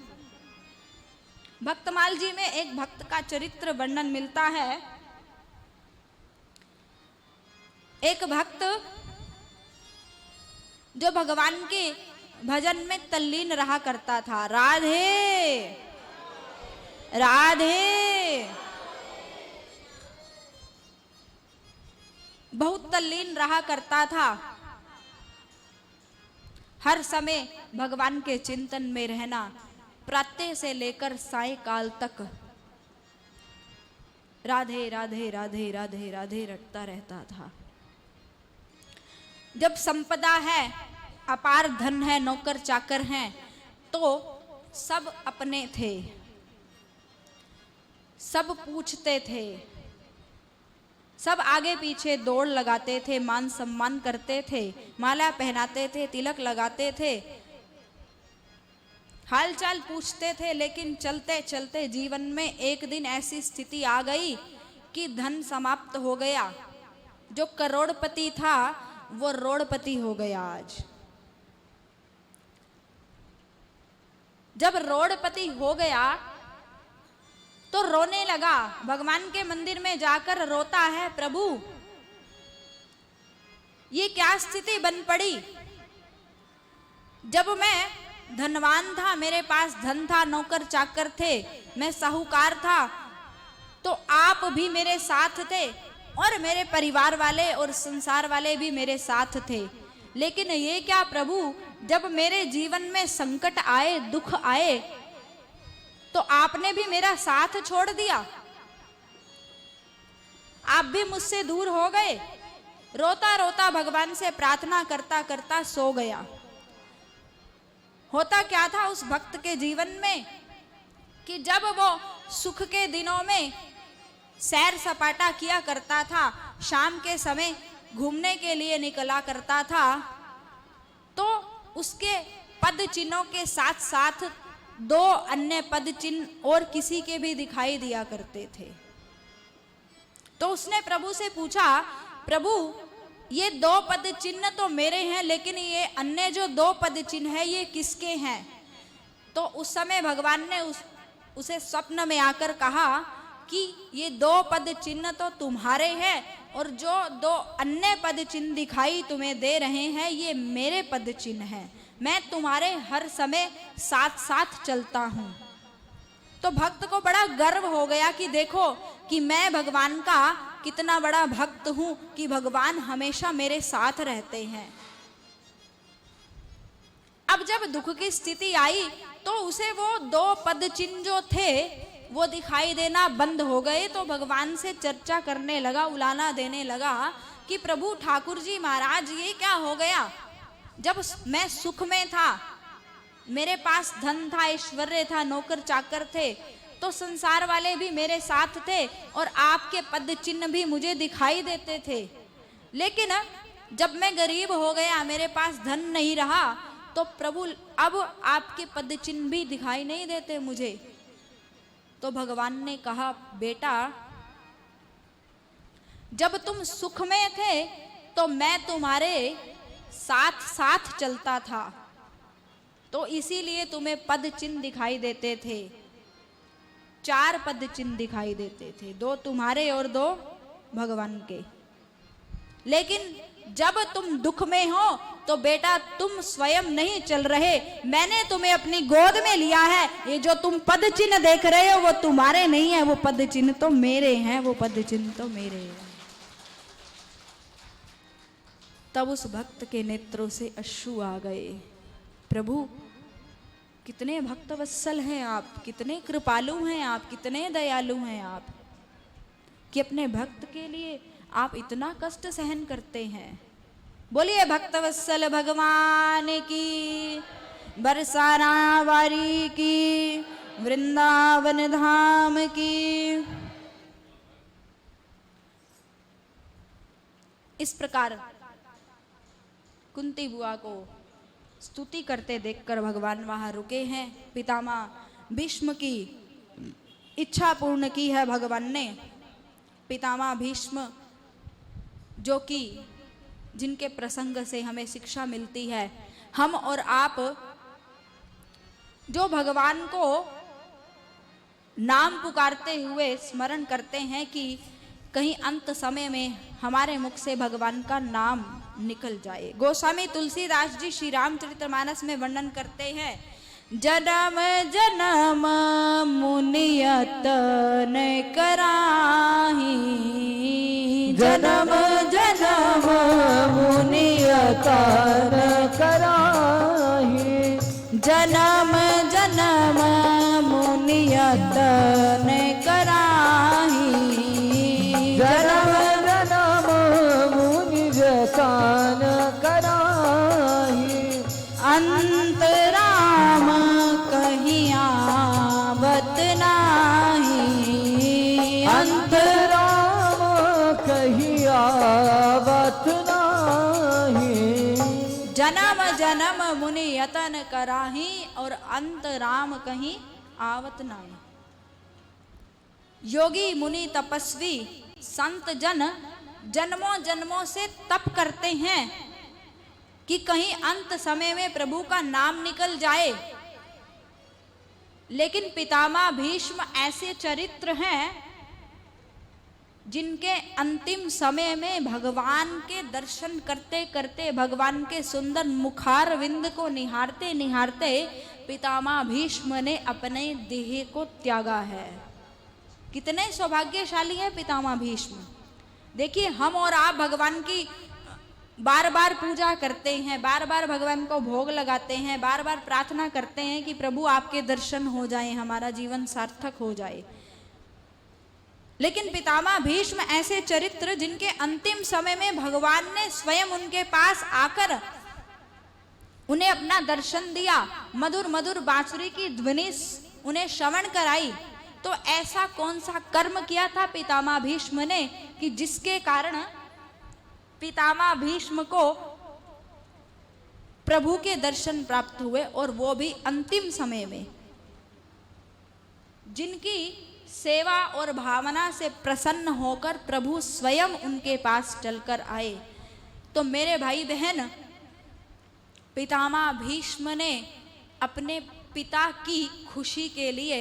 भक्तमाल जी में एक भक्त का चरित्र वर्णन मिलता है। एक भक्त जो भगवान के भजन में तल्लीन रहा करता था, राधे राधे, बहुत तल्लीन रहा करता था, हर समय भगवान के चिंतन में रहना, प्रातः से लेकर सायंकाल तक राधे राधे राधे राधे राधे रटता रहता था। जब संपदा है, अपार धन है, नौकर चाकर हैं, तो सब अपने थे, सब पूछते थे, सब आगे पीछे दौड़ लगाते थे, मान सम्मान करते थे, माला पहनाते थे, तिलक लगाते थे, हालचाल पूछते थे। लेकिन चलते चलते जीवन में एक दिन ऐसी स्थिति आ गई कि धन समाप्त हो गया। जो करोड़पति था वो रोड़पति हो गया। आज जब रोड़पति हो गया तो रोने लगा, भगवान के मंदिर में जाकर रोता है, प्रभु ये क्या स्थिति बन पड़ी? जब मैं धनवान था, मेरे पास धन था, नौकर चाकर थे, मैं साहूकार था, तो आप भी मेरे साथ थे और मेरे परिवार वाले और संसार वाले भी मेरे साथ थे। लेकिन ये क्या प्रभु, जब मेरे जीवन में संकट आए, दुख आए, तो आपने भी मेरा साथ छोड़ दिया, आप भी मुझसे दूर हो गए। रोता रोता भगवान से प्रार्थना करता करता सो गया। होता क्या था उस भक्त के जीवन में कि जब वो सुख के दिनों में सैर सपाटा किया करता था, शाम के समय घूमने के लिए निकला करता था, तो उसके पद चिन्हों के साथ साथ 2 अन्य पद चिन्ह और किसी के भी दिखाई दिया करते थे। तो उसने प्रभु से पूछा, प्रभु ये 2 पद चिन्ह तो मेरे हैं, लेकिन ये अन्य जो 2 पद चिन्ह है ये किसके हैं? तो उस समय भगवान ने उसे स्वप्न में आकर कहा कि ये 2 पद चिन्ह तो तुम्हारे हैं और जो 2 अन्य पद चिन्ह दिखाई तुम्हें दे रहे हैं ये मेरे पद चिन्ह हैं। मैं तुम्हारे हर समय साथ साथ चलता हूं। तो भक्त को बड़ा गर्व हो गया कि देखो कि मैं भगवान का कितना बड़ा भक्त हूं कि भगवान हमेशा मेरे साथ रहते हैं। अब जब दुख की स्थिति आई तो उसे वो 2 पद चिन्ह जो थे वो दिखाई देना बंद हो गए। तो भगवान से चर्चा करने लगा, उलाना देने लगा कि प्रभु ठाकुर जी महाराज ये क्या हो गया, जब मैं सुख में था, मेरे पास धन था, ऐश्वर्य था, नौकर चाकर थे, तो संसार वाले भी मेरे साथ थे और आपके पद चिन्ह भी मुझे दिखाई देते थे। लेकिन जब मैं गरीब हो गया, मेरे पास धन नहीं रहा, तो प्रभु अब आपके पद चिन्ह भी दिखाई नहीं देते मुझे। तो भगवान ने कहा, बेटा जब तुम सुख में थे तो मैं तुम्हारे साथ साथ चलता था, तो इसीलिए तुम्हें पद चिन्ह दिखाई देते थे। 4 पद चिन्ह दिखाई देते थे, 2 तुम्हारे और 2 भगवान के। लेकिन जब तुम दुख में हो तो बेटा तुम स्वयं नहीं चल रहे, मैंने तुम्हें अपनी गोद में लिया है। ये जो तुम पद चिन्ह देख रहे हो वो तुम्हारे नहीं है, वो पद चिन्ह तो मेरे हैं, वो पद चिन्ह तो मेरे हैं। तब उस भक्त के नेत्रों से अश्रु आ गए। प्रभु कितने भक्त वत्सल हैं आप, कितने कृपालु हैं आप, कितने दयालु हैं आप कि अपने भक्त के लिए आप इतना कष्ट सहन करते हैं। बोलिए भक्त वत्सल भगवान की, बरसाना वारी की, वृंदावन धाम की। इस प्रकार कुंती बुआ को स्तुति करते देखकर भगवान वहां रुके हैं। पितामह भीष्म की इच्छा पूर्ण की है भगवान ने। पितामह भीष्म जो कि जिनके प्रसंग से हमें शिक्षा मिलती है, हम और आप जो भगवान को नाम पुकारते हुए स्मरण करते हैं कि कहीं अंत समय में हमारे मुख से भगवान का नाम निकल जाए। गोस्वामी तुलसीदास जी श्री रामचरितमानस में वर्णन करते हैं, जन्म जन्म मुनियत न कराही, जन्म जन्म मुनियत न कराही, जन्म जन्म मुनियत न कराही, जन्म जन्म मुनियत न कराही, अंत राम कहीं आवत नाही, अंत राम कहीं आवत नाही, जन्म जन्म मुनि यतन कराही और अंत राम कहीं आवत नाही। योगी मुनि तपस्वी संत जन जन्मों जन्मों से तप करते हैं कि कहीं अंत समय में प्रभु का नाम निकल जाए। लेकिन पितामह भीष्म ऐसे चरित्र हैं जिनके अंतिम समय में भगवान के दर्शन करते करते, भगवान के सुंदर मुखार विंद को निहारते निहारते पितामह भीष्म ने अपने देह को त्यागा है। कितने सौभाग्यशाली है पितामह भीष्म। देखिए हम और आप भगवान की बार बार पूजा करते हैं, बार बार भगवान को भोग लगाते हैं, बार बार प्रार्थना करते हैं कि प्रभु आपके दर्शन हो जाएं, हमारा जीवन सार्थक हो जाए। लेकिन पितामह भीष्म ऐसे चरित्र जिनके अंतिम समय में भगवान ने स्वयं उनके पास आकर उन्हें अपना दर्शन दिया, मधुर मधुर बांसुरी की ध्वनि उन्हें श्रवण कराई। तो ऐसा कौन सा कर्म किया था पितामह भीष्म ने कि जिसके कारण पितामह भीष्म को प्रभु के दर्शन प्राप्त हुए, और वो भी अंतिम समय में। जिनकी सेवा और भावना से प्रसन्न होकर प्रभु स्वयं उनके पास चलकर आए। तो मेरे भाई बहन, पितामह भीष्म ने अपने पिता की खुशी के लिए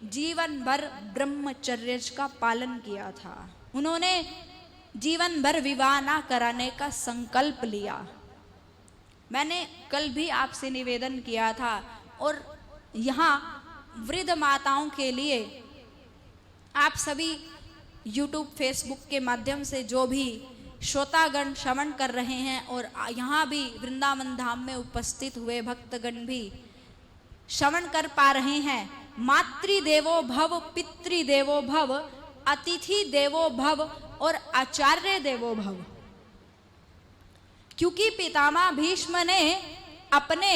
जीवन भर ब्रह्मचर्य का पालन किया था। उन्होंने जीवन भर विवाह ना कराने का संकल्प लिया। मैंने कल भी आपसे निवेदन किया था, और यहाँ वृद्ध माताओं के लिए आप सभी YouTube, फेसबुक के माध्यम से जो भी श्रोतागण श्रवण कर रहे हैं, और यहाँ भी वृंदावन धाम में उपस्थित हुए भक्तगण भी श्रवण कर पा रहे हैं, मातृदेवो भव, पितृदेवो भव, अतिथि देवो भव और आचार्य देवो भव। क्योंकि पितामह भीष्म ने अपने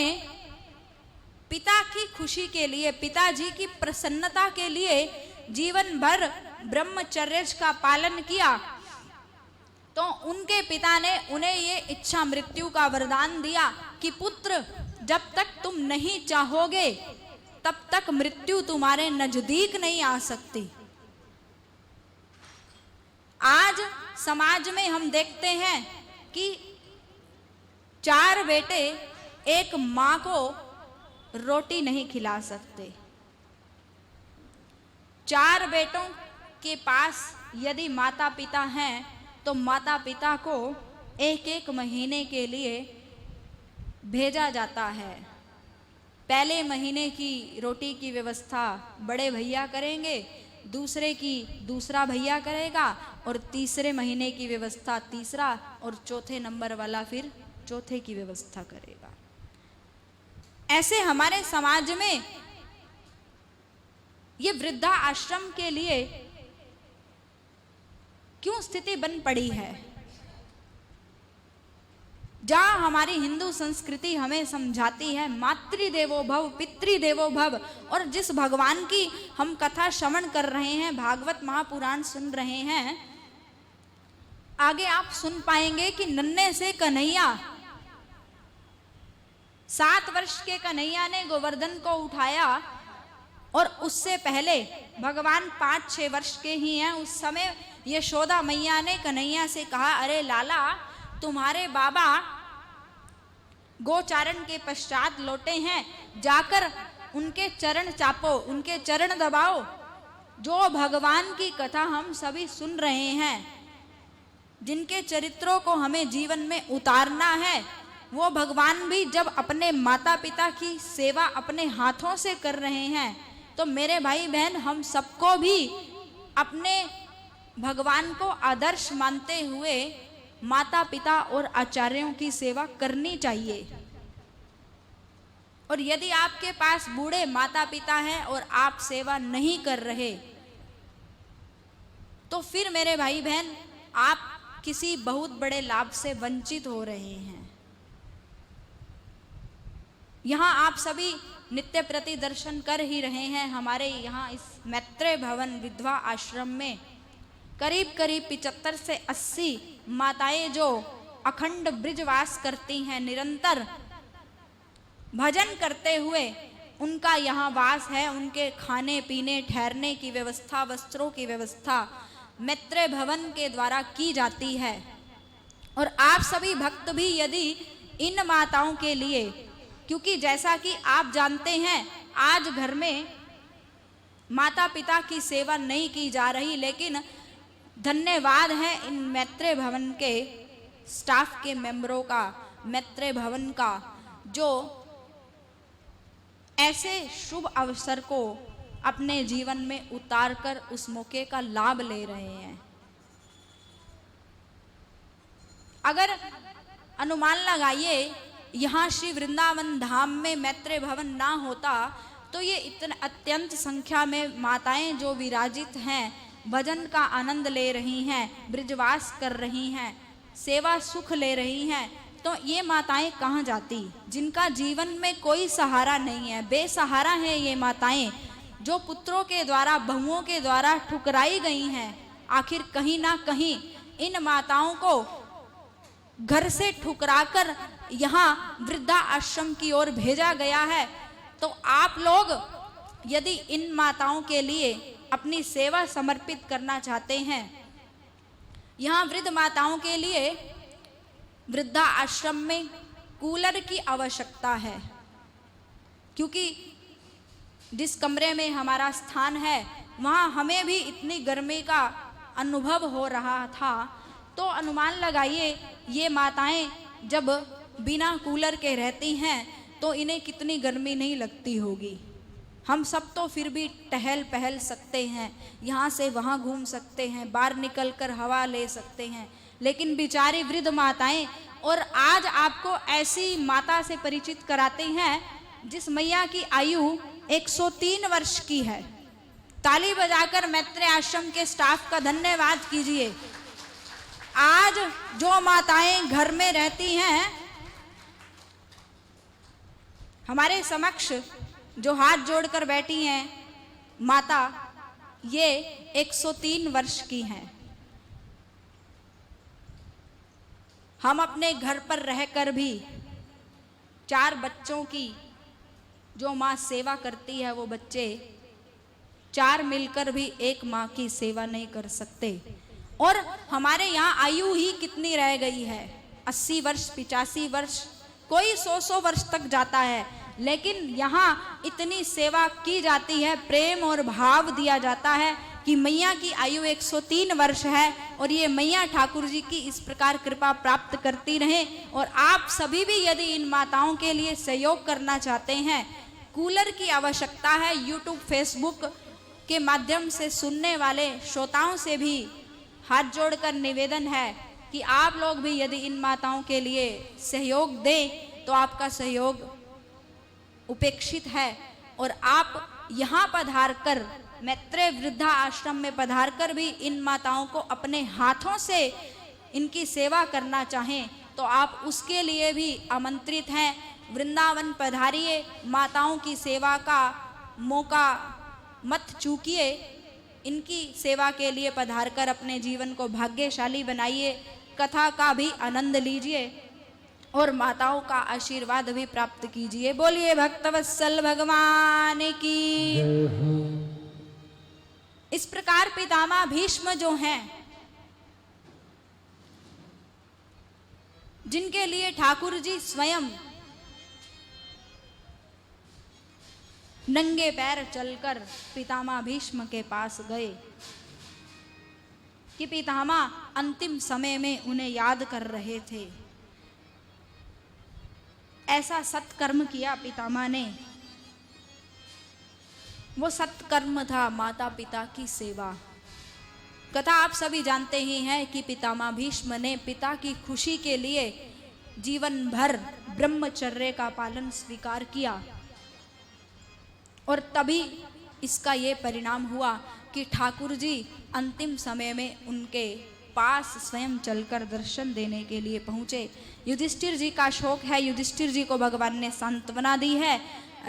पिता की खुशी के लिए, पिताजी की प्रसन्नता के लिए जीवन भर ब्रह्मचर्य का पालन किया, तो उनके पिता ने उन्हें ये इच्छा मृत्यु का वरदान दिया कि पुत्र, जब तक तुम नहीं चाहोगे तब तक मृत्यु तुम्हारे नजदीक नहीं आ सकती। आज समाज में हम देखते हैं कि 4 बेटे एक मां को रोटी नहीं खिला सकते। 4 बेटों के पास यदि माता पिता हैं तो माता पिता को एक महीने के लिए भेजा जाता है। पहले महीने की रोटी की व्यवस्था बड़े भैया करेंगे, दूसरे की दूसरा भैया करेगा, और तीसरे महीने की व्यवस्था तीसरा, और चौथे नंबर वाला फिर चौथे की व्यवस्था करेगा। ऐसे हमारे समाज में ये वृद्धा आश्रम के लिए क्यों स्थिति बन पड़ी है? जहां हमारी हिंदू संस्कृति हमें समझाती है मातृदेवो भव, पितृदेवो भव, और जिस भगवान की हम कथा श्रवण कर रहे हैं, भागवत महापुराण सुन रहे हैं, आगे आप सुन पाएंगे कि नन्हे से कन्हैया, 7 वर्ष के कन्हैया ने गोवर्धन को उठाया, और उससे पहले भगवान 5-6 वर्ष के ही हैं। उस समय यशोदा मैया ने कन्हैया से कहा, अरे लाला, तुम्हारे बाबा गोचारण के पश्चात लौटे हैं, जाकर उनके चरण चापो, उनके चरण दबाओ। जो भगवान की कथा हम सभी सुन रहे हैं, जिनके चरित्रों को हमें जीवन में उतारना है, वो भगवान भी जब अपने माता पिता की सेवा अपने हाथों से कर रहे हैं, तो मेरे भाई बहन, हम सबको भी अपने भगवान को आदर्श मानते हुए माता पिता और आचार्यों की सेवा करनी चाहिए। और यदि आपके पास बूढ़े माता पिता हैं और आप सेवा नहीं कर रहे, तो फिर मेरे भाई बहन, आप किसी बहुत बड़े लाभ से वंचित हो रहे हैं। यहाँ आप सभी नित्य प्रति दर्शन कर ही रहे हैं। हमारे यहाँ इस मैत्रेय भवन विधवा आश्रम में करीब 75 से 80 माताएं जो अखंड ब्रिजवास करती हैं, निरंतर भजन करते हुए उनका यहाँ वास है। उनके खाने पीने, ठहरने की व्यवस्था, वस्त्रों की व्यवस्था मैत्रेय भवन के द्वारा की जाती है। और आप सभी भक्त भी यदि इन माताओं के लिए, क्योंकि जैसा कि आप जानते हैं, आज घर में माता पिता की सेवा नहीं की जा रही, लेकिन धन्यवाद है इन मैत्रेय भवन के स्टाफ के मेंबरों का, मैत्रेय भवन का, जो ऐसे शुभ अवसर को अपने जीवन में उतारकर उस मौके का लाभ ले रहे हैं। अगर अनुमान लगाइए, यहाँ श्री वृंदावन धाम में मैत्रेय भवन ना होता तो ये इतने अत्यंत संख्या में माताएं जो विराजित हैं, भजन का आनंद ले रही हैं, ब्रिजवास कर रही हैं, सेवा सुख ले रही हैं, तो ये माताएं कहाँ जाती, जिनका जीवन में कोई सहारा नहीं है, बेसहारा है ये माताएं, जो पुत्रों के द्वारा, बहुओं के द्वारा ठुकराई गई हैं। आखिर कहीं ना कहीं इन माताओं को घर से ठुकराकर यहाँ वृद्धा आश्रम की ओर भेजा गया है। तो आप लोग यदि इन माताओं के लिए अपनी सेवा समर्पित करना चाहते हैं, यहाँ वृद्ध माताओं के लिए वृद्धा आश्रम में कूलर की आवश्यकता है, क्योंकि जिस कमरे में हमारा स्थान है वहाँ हमें भी इतनी गर्मी का अनुभव हो रहा था। तो अनुमान लगाइए, ये माताएं जब बिना कूलर के रहती हैं तो इन्हें कितनी गर्मी नहीं लगती होगी। हम सब तो फिर भी टहल पहल सकते हैं, यहाँ से वहाँ घूम सकते हैं, बाहर निकल कर हवा ले सकते हैं, लेकिन बेचारी वृद्ध माताएं। और आज आपको ऐसी माता से परिचित कराते हैं जिस मैया की आयु 103 वर्ष की है। ताली बजाकर मैत्रेय आश्रम के स्टाफ का धन्यवाद कीजिए। आज जो माताएं घर में रहती हैं, हमारे समक्ष जो हाथ जोड़कर बैठी हैं माता, ये 103 वर्ष की हैं। हम अपने घर पर रहकर भी 4 बच्चों की जो माँ सेवा करती है, वो बच्चे 4 मिलकर भी एक माँ की सेवा नहीं कर सकते। और हमारे यहाँ आयु ही कितनी रह गई है, 80 वर्ष, 85 वर्ष, कोई 100 वर्ष तक जाता है, लेकिन यहाँ इतनी सेवा की जाती है, प्रेम और भाव दिया जाता है कि मैया की आयु 103 वर्ष है और ये मैया ठाकुर जी की इस प्रकार कृपा प्राप्त करती रहे। और आप सभी भी यदि इन माताओं के लिए सहयोग करना चाहते हैं, कूलर की आवश्यकता है, यूट्यूब फेसबुक के माध्यम से सुनने वाले श्रोताओं से भी हाथ जोड़कर निवेदन है कि आप लोग भी यदि इन माताओं के लिए सहयोग दें तो आपका सहयोग उपेक्षित है। और आप यहाँ पधार कर, मैत्रेय वृद्धा आश्रम में पधार कर भी इन माताओं को अपने हाथों से इनकी सेवा करना चाहें तो आप उसके लिए भी आमंत्रित हैं। वृंदावन पधारिए, माताओं की सेवा का मौका मत चूकिए, इनकी सेवा के लिए पधार कर अपने जीवन को भाग्यशाली बनाइए, कथा का भी आनंद लीजिए और माताओं का आशीर्वाद भी प्राप्त कीजिए। बोलिए भक्तवत्सल भगवान की। इस प्रकार पितामह भीष्म जो हैं, जिनके लिए ठाकुर जी स्वयं नंगे पैर चलकर पितामह भीष्म के पास गए कि पितामह अंतिम समय में उन्हें याद कर रहे थे। ऐसा सत्कर्म किया पितामह ने, वो सत्कर्म था माता पिता की सेवा। कथा आप सभी जानते ही हैं कि पितामह भीष्म ने पिता की खुशी के लिए जीवन भर ब्रह्मचर्य का पालन स्वीकार किया और तभी इसका ये परिणाम हुआ कि ठाकुर जी अंतिम समय में उनके पास स्वयं चलकर दर्शन देने के लिए पहुँचे। युधिष्ठिर जी का शोक है, युधिष्ठिर जी को भगवान ने सांत्वना दी है,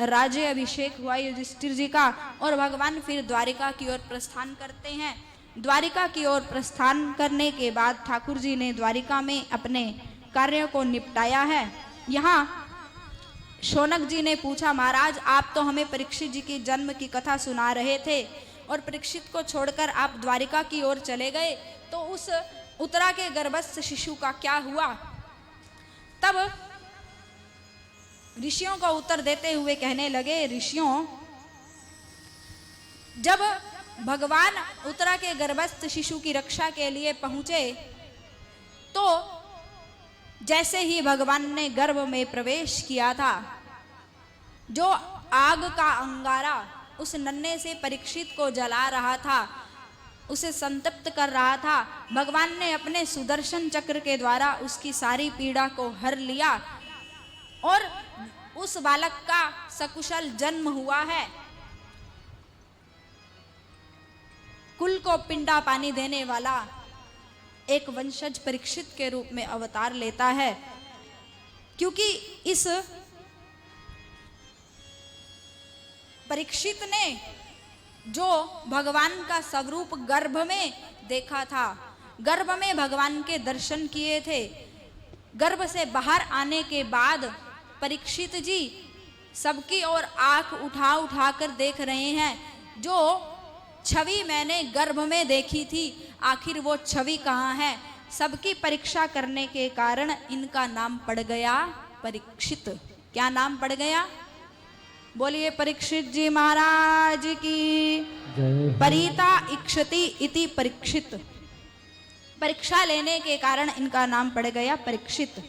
राज्य अभिषेक हुआ युधिष्ठिर जी का और भगवान फिर द्वारिका की ओर प्रस्थान करते हैं। द्वारिका की ओर प्रस्थान करने के बाद ठाकुर जी ने द्वारिका में अपने कार्यों को निपटाया है। यहाँ शौनक जी ने पूछा, महाराज आप तो हमें परीक्षित जी की जन्म की कथा सुना रहे थे और परीक्षित को छोड़कर आप द्वारिका की ओर चले गए, तो उस उत्तरा के गर्भस्थ शिशु का क्या हुआ? तब ऋषियों को उत्तर देते हुए कहने लगे, ऋषियों, जब भगवान उत्तरा के गर्भस्थ शिशु की रक्षा के लिए पहुंचे तो जैसे ही भगवान ने गर्भ में प्रवेश किया था, जो आग का अंगारा उस नन्हे से परीक्षित को जला रहा था, उसे संतप्त कर रहा था, भगवान ने अपने सुदर्शन चक्र के द्वारा उसकी सारी पीड़ा को हर लिया और उस बालक का सकुशल जन्म हुआ है। कुल को पिंडा पानी देने वाला एक वंशज परीक्षित के रूप में अवतार लेता है, क्योंकि इस परीक्षित ने जो भगवान का स्वरूप गर्भ में देखा था, गर्भ में भगवान के दर्शन किए थे, गर्भ से बाहर आने के बाद परीक्षित जी सबकी ओर आंख उठा उठा कर देख रहे हैं। जो छवि मैंने गर्भ में देखी थी, आखिर वो छवि कहाँ है? सबकी परीक्षा करने के कारण इनका नाम पड़ गया परीक्षित। क्या नाम पड़ गया? बोलिए परीक्षित जी महाराज की। परीता इक्षति इति परीक्षित। परीक्षा लेने के कारण इनका नाम पड़ गया परीक्षित।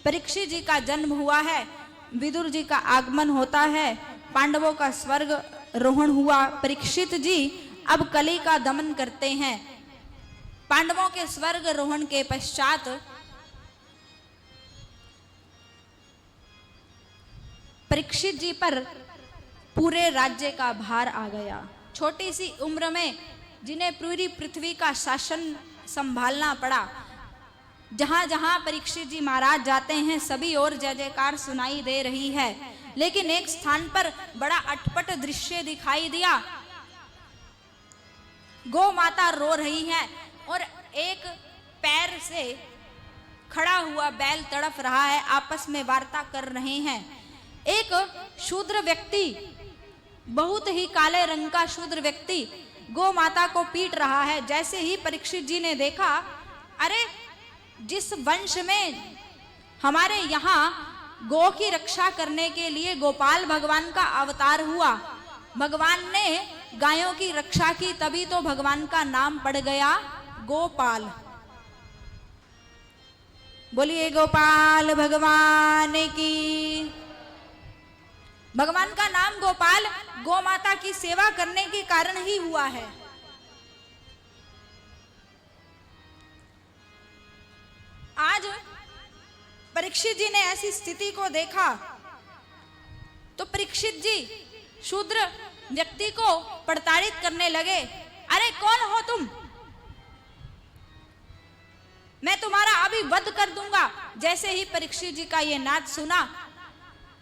परीक्षित जी का जन्म हुआ है, विदुर जी का आगमन होता है, पांडवों का स्वर्ग रोहण हुआ। परीक्षित जी अब कली का दमन करते हैं। पांडवों के स्वर्ग रोहण के पश्चात परीक्षित जी पर पूरे राज्य का भार आ गया। छोटी सी उम्र में जिन्हें पूरी पृथ्वी का शासन संभालना पड़ा। जहां जहां परीक्षित जी महाराज जाते हैं सभी ओर जय जयकार सुनाई दे रही है। लेकिन एक स्थान पर बड़ा अटपट दृश्य दिखाई दिया। गौ माता रो रही है और एक पैर से खड़ा हुआ बैल तड़फ रहा है, आपस में वार्ता कर रहे हैं। एक शूद्र व्यक्ति, बहुत ही काले रंग का शूद्र व्यक्ति गौ माता को पीट रहा है। जैसे ही परीक्षित जी ने देखा, अरे जिस वंश में हमारे यहाँ गौ की रक्षा करने के लिए गोपाल भगवान का अवतार हुआ, भगवान ने गायों की रक्षा की, तभी तो भगवान का नाम पड़ गया गोपाल। बोलिए गोपाल भगवान की। भगवान का नाम गोपाल गौ माता की सेवा करने के कारण ही हुआ है। आज परीक्षित जी ने ऐसी स्थिति को देखा तो परीक्षित जी शूद्र व्यक्ति को प्रताड़ित करने लगे। अरे कौन हो तुम? मैं तुम्हारा अभी वध कर दूंगा। जैसे ही परीक्षित जी का ये नाद सुना,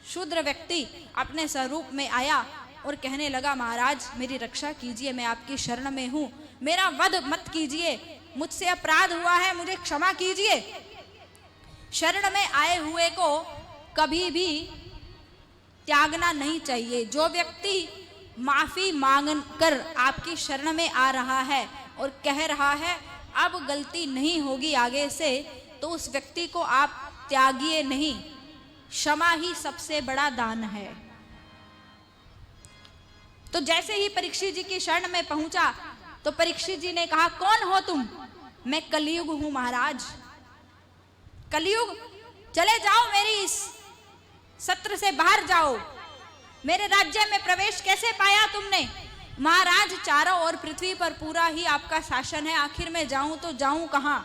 शूद्र व्यक्ति अपने स्वरूप में आया और कहने लगा, महाराज मेरी रक्षा कीजिए, मैं आपकी शरण में हूं, मेरा वध मत कीजिए, मुझसे अपराध हुआ है, मुझे क्षमा कीजिए। शरण में आए हुए को कभी भी त्यागना नहीं चाहिए। जो व्यक्ति माफी मांग कर आपकी शरण में आ रहा है और कह रहा है अब गलती नहीं होगी आगे से, तो उस व्यक्ति को आप त्यागिए नहीं। क्षमा ही सबसे बड़ा दान है। तो जैसे ही परीक्षित जी की शरण में पहुंचा तो परीक्षित जी ने कहा, कौन हो तुम? मैं कलयुग हूं महाराज। कलयुग? चले जाओ, मेरी इस सत्र से बाहर जाओ। मेरे राज्य में प्रवेश कैसे पाया तुमने? महाराज चारों ओर पृथ्वी पर पूरा ही आपका शासन है, आखिर में जाऊं तो जाऊं कहां?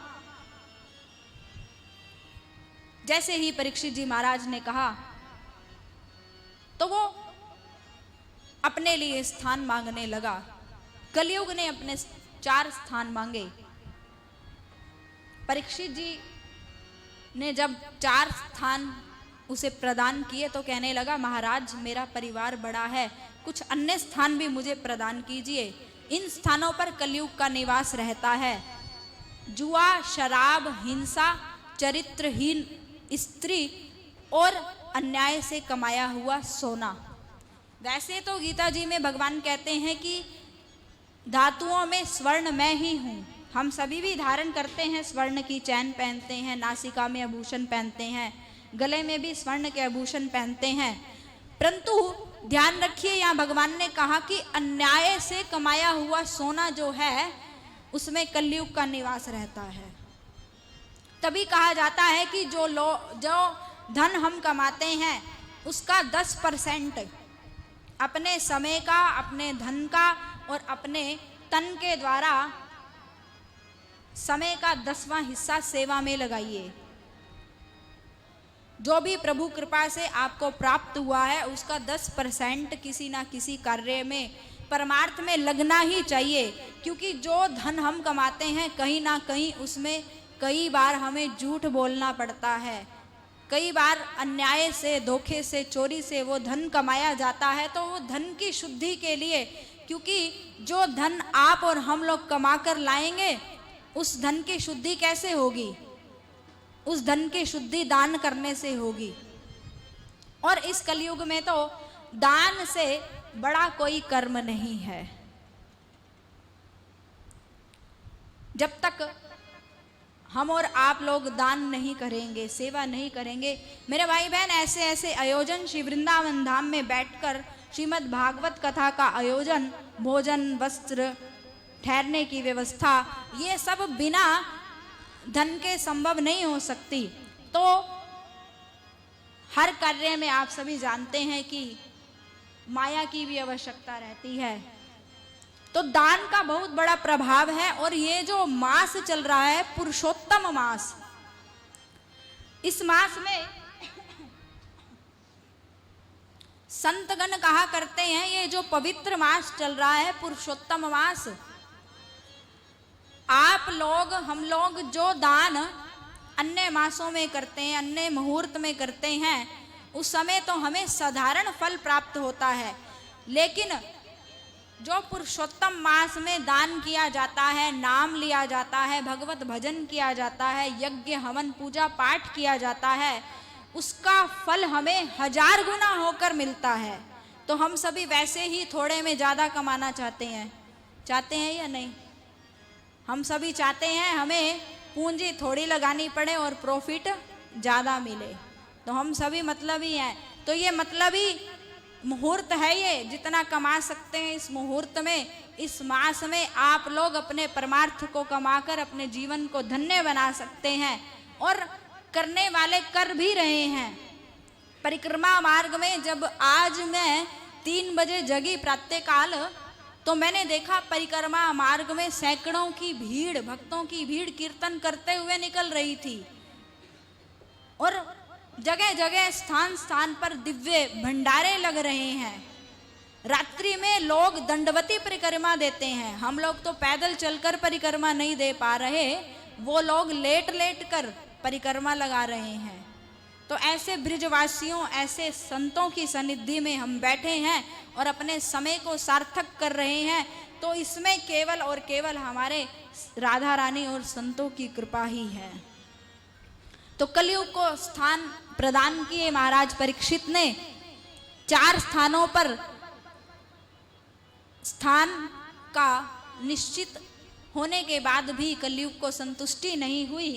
जैसे ही परीक्षित जी महाराज ने कहा तो वो अपने लिए स्थान मांगने लगा। कलयुग ने अपने 4 स्थान मांगे। परीक्षित जी ने जब 4 स्थान उसे प्रदान किए तो कहने लगा, महाराज मेरा परिवार बड़ा है, कुछ अन्य स्थान भी मुझे प्रदान कीजिए। इन स्थानों पर कलयुग का निवास रहता है। जुआ, शराब, हिंसा, चरित्रहीन स्त्री और अन्याय से कमाया हुआ सोना। वैसे तो गीता जी में भगवान कहते हैं कि धातुओं में स्वर्ण मैं ही हूँ। हम सभी भी धारण करते हैं, स्वर्ण की चैन पहनते हैं, नासिका में आभूषण पहनते हैं, गले में भी स्वर्ण के आभूषण पहनते हैं। परंतु ध्यान रखिए, यहाँ भगवान ने कहा कि अन्याय से कमाया हुआ सोना जो है उसमें कलयुग का निवास रहता है। तभी कहा जाता है कि जो धन हम कमाते हैं उसका 10% अपने समय का, अपने धन का और अपने तन के द्वारा समय का 10वां हिस्सा सेवा में लगाइए। जो भी प्रभु कृपा से आपको प्राप्त हुआ है उसका 10% किसी ना किसी कार्य में, परमार्थ में लगना ही चाहिए। क्योंकि जो धन हम कमाते हैं कहीं ना कहीं उसमें कई बार हमें झूठ बोलना पड़ता है, कई बार अन्याय से, धोखे से, चोरी से वो धन कमाया जाता है। तो वो धन की शुद्धि के लिए, क्योंकि जो धन आप और हम लोग कमा कर लाएंगे उस धन की शुद्धि कैसे होगी? उस धन की शुद्धि दान करने से होगी। और इस कलयुग में तो दान से बड़ा कोई कर्म नहीं है। जब तक हम और आप लोग दान नहीं करेंगे, सेवा नहीं करेंगे, मेरे भाई बहन, ऐसे ऐसे आयोजन श्री वृंदावन धाम में बैठकर श्रीमद् भागवत कथा का आयोजन, भोजन, वस्त्र, ठहरने की व्यवस्था, ये सब बिना धन के संभव नहीं हो सकती। तो हर कार्य में आप सभी जानते हैं कि माया की भी आवश्यकता रहती है, तो दान का बहुत बड़ा प्रभाव है। और ये जो मास चल रहा है पुरुषोत्तम मास, इस मास में संतगण कहा करते हैं ये जो पवित्र मास चल रहा है पुरुषोत्तम मास, आप लोग हम लोग जो दान अन्य मासों में करते हैं, अन्य मुहूर्त में करते हैं, उस समय तो हमें साधारण फल प्राप्त होता है, लेकिन जो पुरुषोत्तम मास में दान किया जाता है, नाम लिया जाता है, भगवत भजन किया जाता है, यज्ञ हवन पूजा पाठ किया जाता है, उसका फल हमें 1000 गुना होकर मिलता है। तो हम सभी वैसे ही थोड़े में ज़्यादा कमाना चाहते हैं या नहीं? हम सभी चाहते हैं हमें पूंजी थोड़ी लगानी पड़े और प्रॉफिट ज़्यादा मिले, तो हम सभी मतलबी हैं। तो ये मतलबी मुहूर्त है, ये जितना कमा सकते हैं इस मुहूर्त में, इस मास में आप लोग अपने परमार्थ को कमाकर अपने जीवन को धन्य बना सकते हैं, और करने वाले कर भी रहे हैं। परिक्रमा मार्ग में जब आज मैं 3 बजे जगी प्रातःकाल, तो मैंने देखा परिक्रमा मार्ग में सैकड़ों की भीड़, भक्तों की भीड़ कीर्तन करते हुए निकल रही थी, और जगह जगह स्थान स्थान पर दिव्य भंडारे लग रहे हैं। रात्रि में लोग दंडवती परिक्रमा देते हैं, हम लोग तो पैदल चलकर परिक्रमा नहीं दे पा रहे, वो लोग लेट लेट कर परिक्रमा लगा रहे हैं। तो ऐसे ब्रिजवासियों, ऐसे संतों की सन्निधि में हम बैठे हैं और अपने समय को सार्थक कर रहे हैं, तो इसमें केवल और केवल हमारे राधा रानी और संतों की कृपा ही है। तो कलयुग को स्थान प्रदान किए महाराज परीक्षित ने। 4 स्थानों पर स्थान का निश्चित होने के बाद भी कलयुग को संतुष्टि नहीं हुई,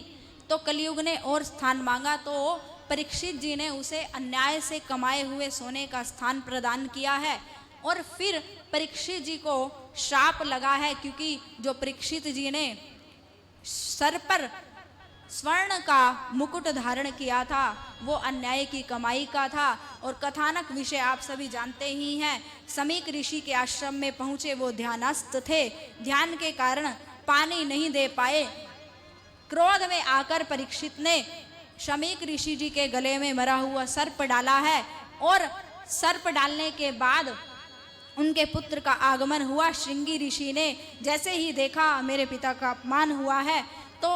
तो कलयुग ने और स्थान मांगा, तो परीक्षित जी ने उसे अन्याय से कमाए हुए सोने का स्थान प्रदान किया है। और फिर परीक्षित जी को श्राप लगा है, क्योंकि जो परीक्षित जी ने सर पर स्वर्ण का मुकुट धारण किया था वो अन्याय की कमाई का था। और कथानक विषय आप सभी जानते ही हैं। समीक ऋषि के आश्रम में पहुंचे, वो ध्यानस्थ थे, ध्यान के कारण पानी नहीं दे पाए। क्रोध में आकर परीक्षित ने शमीक ऋषि जी के गले में मरा हुआ सर्प डाला है, और सर्प डालने के बाद उनके पुत्र का आगमन हुआ। श्रृंगी ऋषि ने जैसे ही देखा मेरे पिता का अपमान हुआ है, तो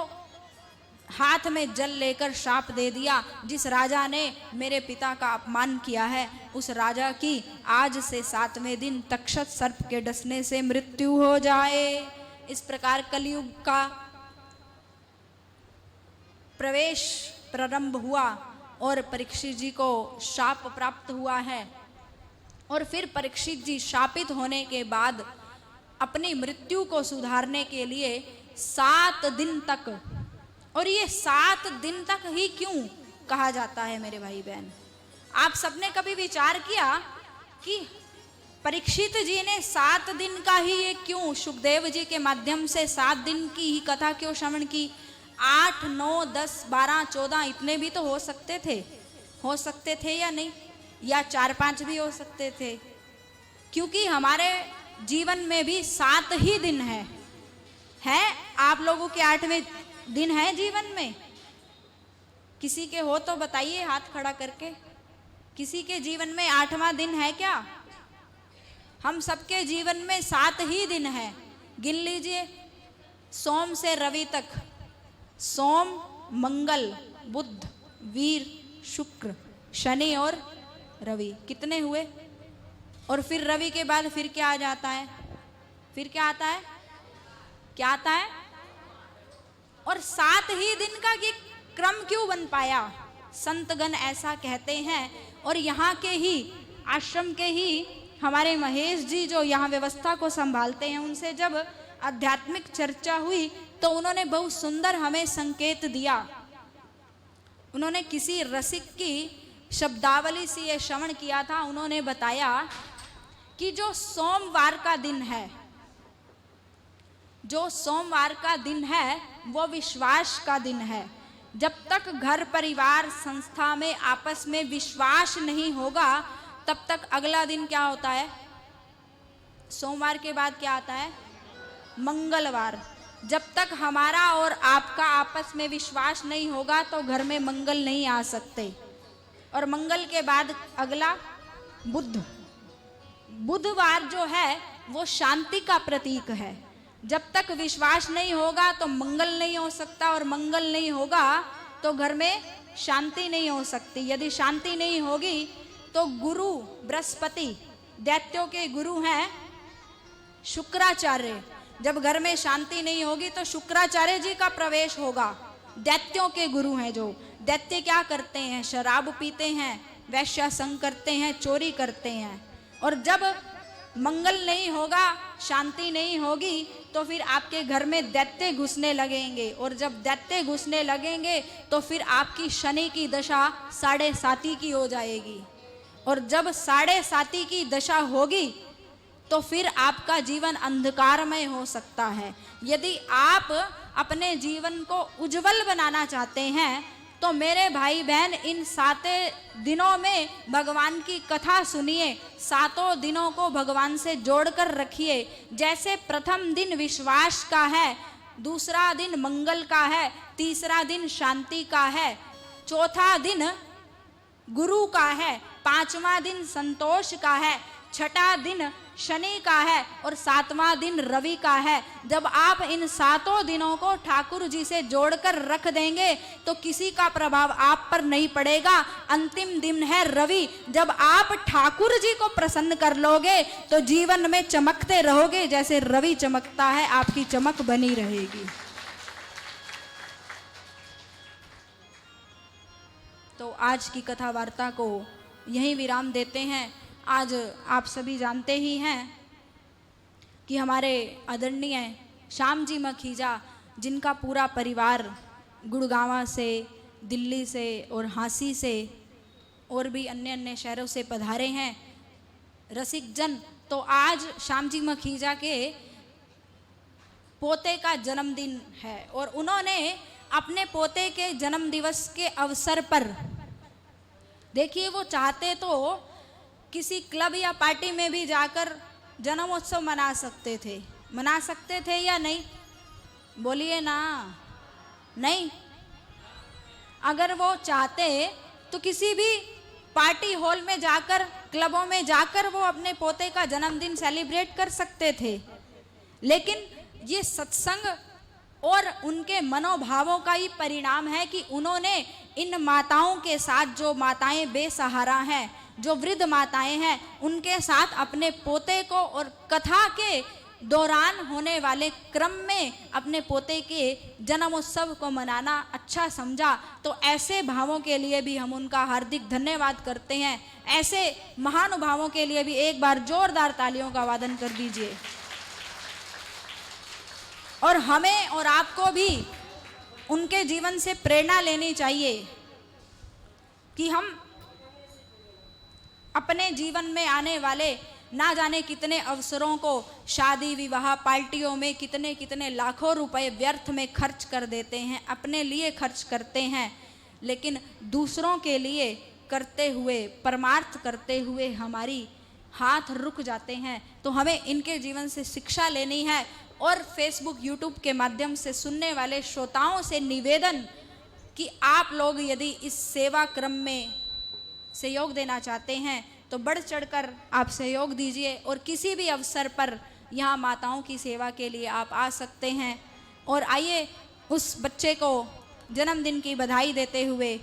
हाथ में जल लेकर शाप दे दिया, जिस राजा ने मेरे पिता का अपमान किया है उस राजा की आज से 7वें दिन तक्षक सर्प के डसने से मृत्यु हो जाए। इस प्रकार कलयुग का प्रवेश प्रारंभ हुआ और परीक्षित जी को शाप प्राप्त हुआ है। और फिर परीक्षित जी शापित होने के बाद अपनी मृत्यु को सुधारने के लिए 7 दिन तक, और ये 7 दिन तक ही क्यों कहा जाता है मेरे भाई बहन? आप सबने कभी विचार किया कि परीक्षित जी ने 7 दिन का ही ये क्यों, सुखदेव जी के माध्यम से 7 दिन की ही कथा क्यों श्रवण की? 8, 9, 10, 12, 14 इतने भी तो हो सकते थे या नहीं? या 4-5 भी हो सकते थे, क्योंकि हमारे जीवन में भी 7 ही दिन है। आप लोगों के 8वें दिन है जीवन में? किसी के हो तो बताइए हाथ खड़ा करके। किसी के जीवन में 8वां दिन है क्या? हम सबके जीवन में 7 ही दिन है। गिन लीजिए, सोम से रवि तक, सोम, मंगल, बुध, वीर, शुक्र, शनि और रवि, कितने हुए? और फिर रवि के बाद फिर क्या आ जाता है? फिर क्या आता है? क्या आता है? और 7 ही दिन का ये क्रम क्यों बन पाया? संतगण ऐसा कहते हैं। और यहाँ के ही आश्रम के ही हमारे महेश जी जो यहाँ व्यवस्था को संभालते हैं, उनसे जब आध्यात्मिक चर्चा हुई तो उन्होंने बहुत सुंदर हमें संकेत दिया। उन्होंने किसी रसिक की शब्दावली से ये श्रवण किया था। उन्होंने बताया कि जो सोमवार का दिन है, जो सोमवार का दिन है वो विश्वास का दिन है। जब तक घर परिवार संस्था में आपस में विश्वास नहीं होगा तब तक अगला दिन क्या होता है? सोमवार के बाद क्या आता है? मंगलवार। जब तक हमारा और आपका आपस में विश्वास नहीं होगा तो घर में मंगल नहीं आ सकते। और मंगल के बाद अगला बुध। बुधवार जो है वो शांति का प्रतीक है। जब तक विश्वास नहीं होगा तो मंगल नहीं हो सकता, और मंगल नहीं होगा तो घर में शांति नहीं हो सकती। यदि शांति नहीं होगी तो गुरु बृहस्पति, दैत्यों के गुरु हैं शुक्राचार्य। जब घर में शांति नहीं होगी तो शुक्राचार्य जी का प्रवेश होगा। दैत्यों के गुरु हैं जो दैत्य क्या करते हैं? शराब पीते हैं, वैश्या संग करते हैं, चोरी करते हैं। और जब मंगल नहीं होगा, शांति नहीं होगी तो फिर आपके घर में दैत्य घुसने लगेंगे। और जब दैत्य घुसने लगेंगे तो फिर आपकी शनि की दशा 7.5 की हो जाएगी। और जब 7.5 की दशा होगी तो फिर आपका जीवन अंधकारमय हो सकता है। यदि आप अपने जीवन को उज्जवल बनाना चाहते हैं तो मेरे भाई बहन इन 7 दिनों में भगवान की कथा सुनिए। 7 दिनों को भगवान से जोड़कर रखिए। जैसे प्रथम दिन विश्वास का है, दूसरा दिन मंगल का है, तीसरा दिन शांति का है, चौथा दिन गुरु का है, 5वां दिन संतोष का है, 6ठा दिन शनि का है और 7वां दिन रवि का है। जब आप इन 7 दिनों को ठाकुर जी से जोड़कर रख देंगे तो किसी का प्रभाव आप पर नहीं पड़ेगा। अंतिम दिन है रवि। जब आप ठाकुर जी को प्रसन्न कर लोगे तो जीवन में चमकते रहोगे। जैसे रवि चमकता है आपकी चमक बनी रहेगी। तो आज की कथा वार्ता को यहीं विराम देते हैं। आज आप सभी जानते ही हैं कि हमारे आदरणीय श्याम जी मखीजा, जिनका पूरा परिवार गुड़गांव से, दिल्ली से और हांसी से और भी अन्य अन्य शहरों से पधारे हैं रसिक जन, तो आज श्याम जी मखीजा के पोते का जन्मदिन है। और उन्होंने अपने पोते के जन्म दिवस के अवसर पर, देखिए वो चाहते तो किसी क्लब या पार्टी में भी जाकर जन्मोत्सव मना सकते थे या नहीं? बोलिए ना, नहीं। अगर वो चाहते तो किसी भी पार्टी हॉल में जाकर, क्लबों में जाकर वो अपने पोते का जन्मदिन सेलिब्रेट कर सकते थे। लेकिन ये सत्संग और उनके मनोभावों का ही परिणाम है कि उन्होंने इन माताओं के साथ, जो माताएं बेसहारा हैं, जो वृद्ध माताएं हैं, उनके साथ अपने पोते को और कथा के दौरान होने वाले क्रम में अपने पोते के जन्मोत्सव को मनाना अच्छा समझा। तो ऐसे भावों के लिए भी हम उनका हार्दिक धन्यवाद करते हैं। ऐसे महानुभावों के लिए भी एक बार जोरदार तालियों का वादन कर दीजिए। और हमें और आपको भी उनके जीवन से प्रेरणा लेनी चाहिए कि हम अपने जीवन में आने वाले ना जाने कितने अवसरों को शादी विवाह पार्टियों में कितने कितने लाखों रुपए व्यर्थ में खर्च कर देते हैं, अपने लिए खर्च करते हैं, लेकिन दूसरों के लिए करते हुए, परमार्थ करते हुए हमारी हाथ रुक जाते हैं। तो हमें इनके जीवन से शिक्षा लेनी है। और फेसबुक यूट्यूब के माध्यम से सुनने वाले श्रोताओं से निवेदन कि आप लोग यदि इस सेवा क्रम में सहयोग देना चाहते हैं तो बढ़ चढ़कर आप सहयोग दीजिए। और किसी भी अवसर पर यहाँ माताओं की सेवा के लिए आप आ सकते हैं। और आइए उस बच्चे को जन्मदिन की बधाई देते हुए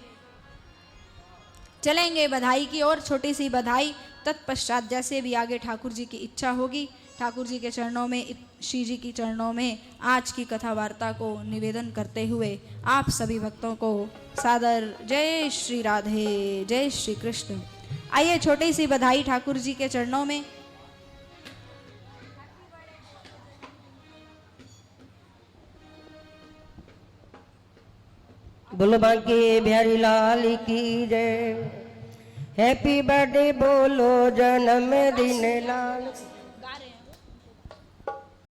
चलेंगे बधाई की ओर। छोटी सी बधाई, तत्पश्चात जैसे भी आगे ठाकुर जी की इच्छा होगी, ठाकुर जी के चरणों में, श्री जी की चरणों में आज की कथा वार्ता को निवेदन करते हुए आप सभी भक्तों को सादर जय श्री राधे, जय श्री कृष्ण। आइए छोटी सी बधाई ठाकुर जी के चरणों में। बोलो बांके बिहारी लाल की जय। हैप्पी बर्थडे बोलो जन्मदिन लाल।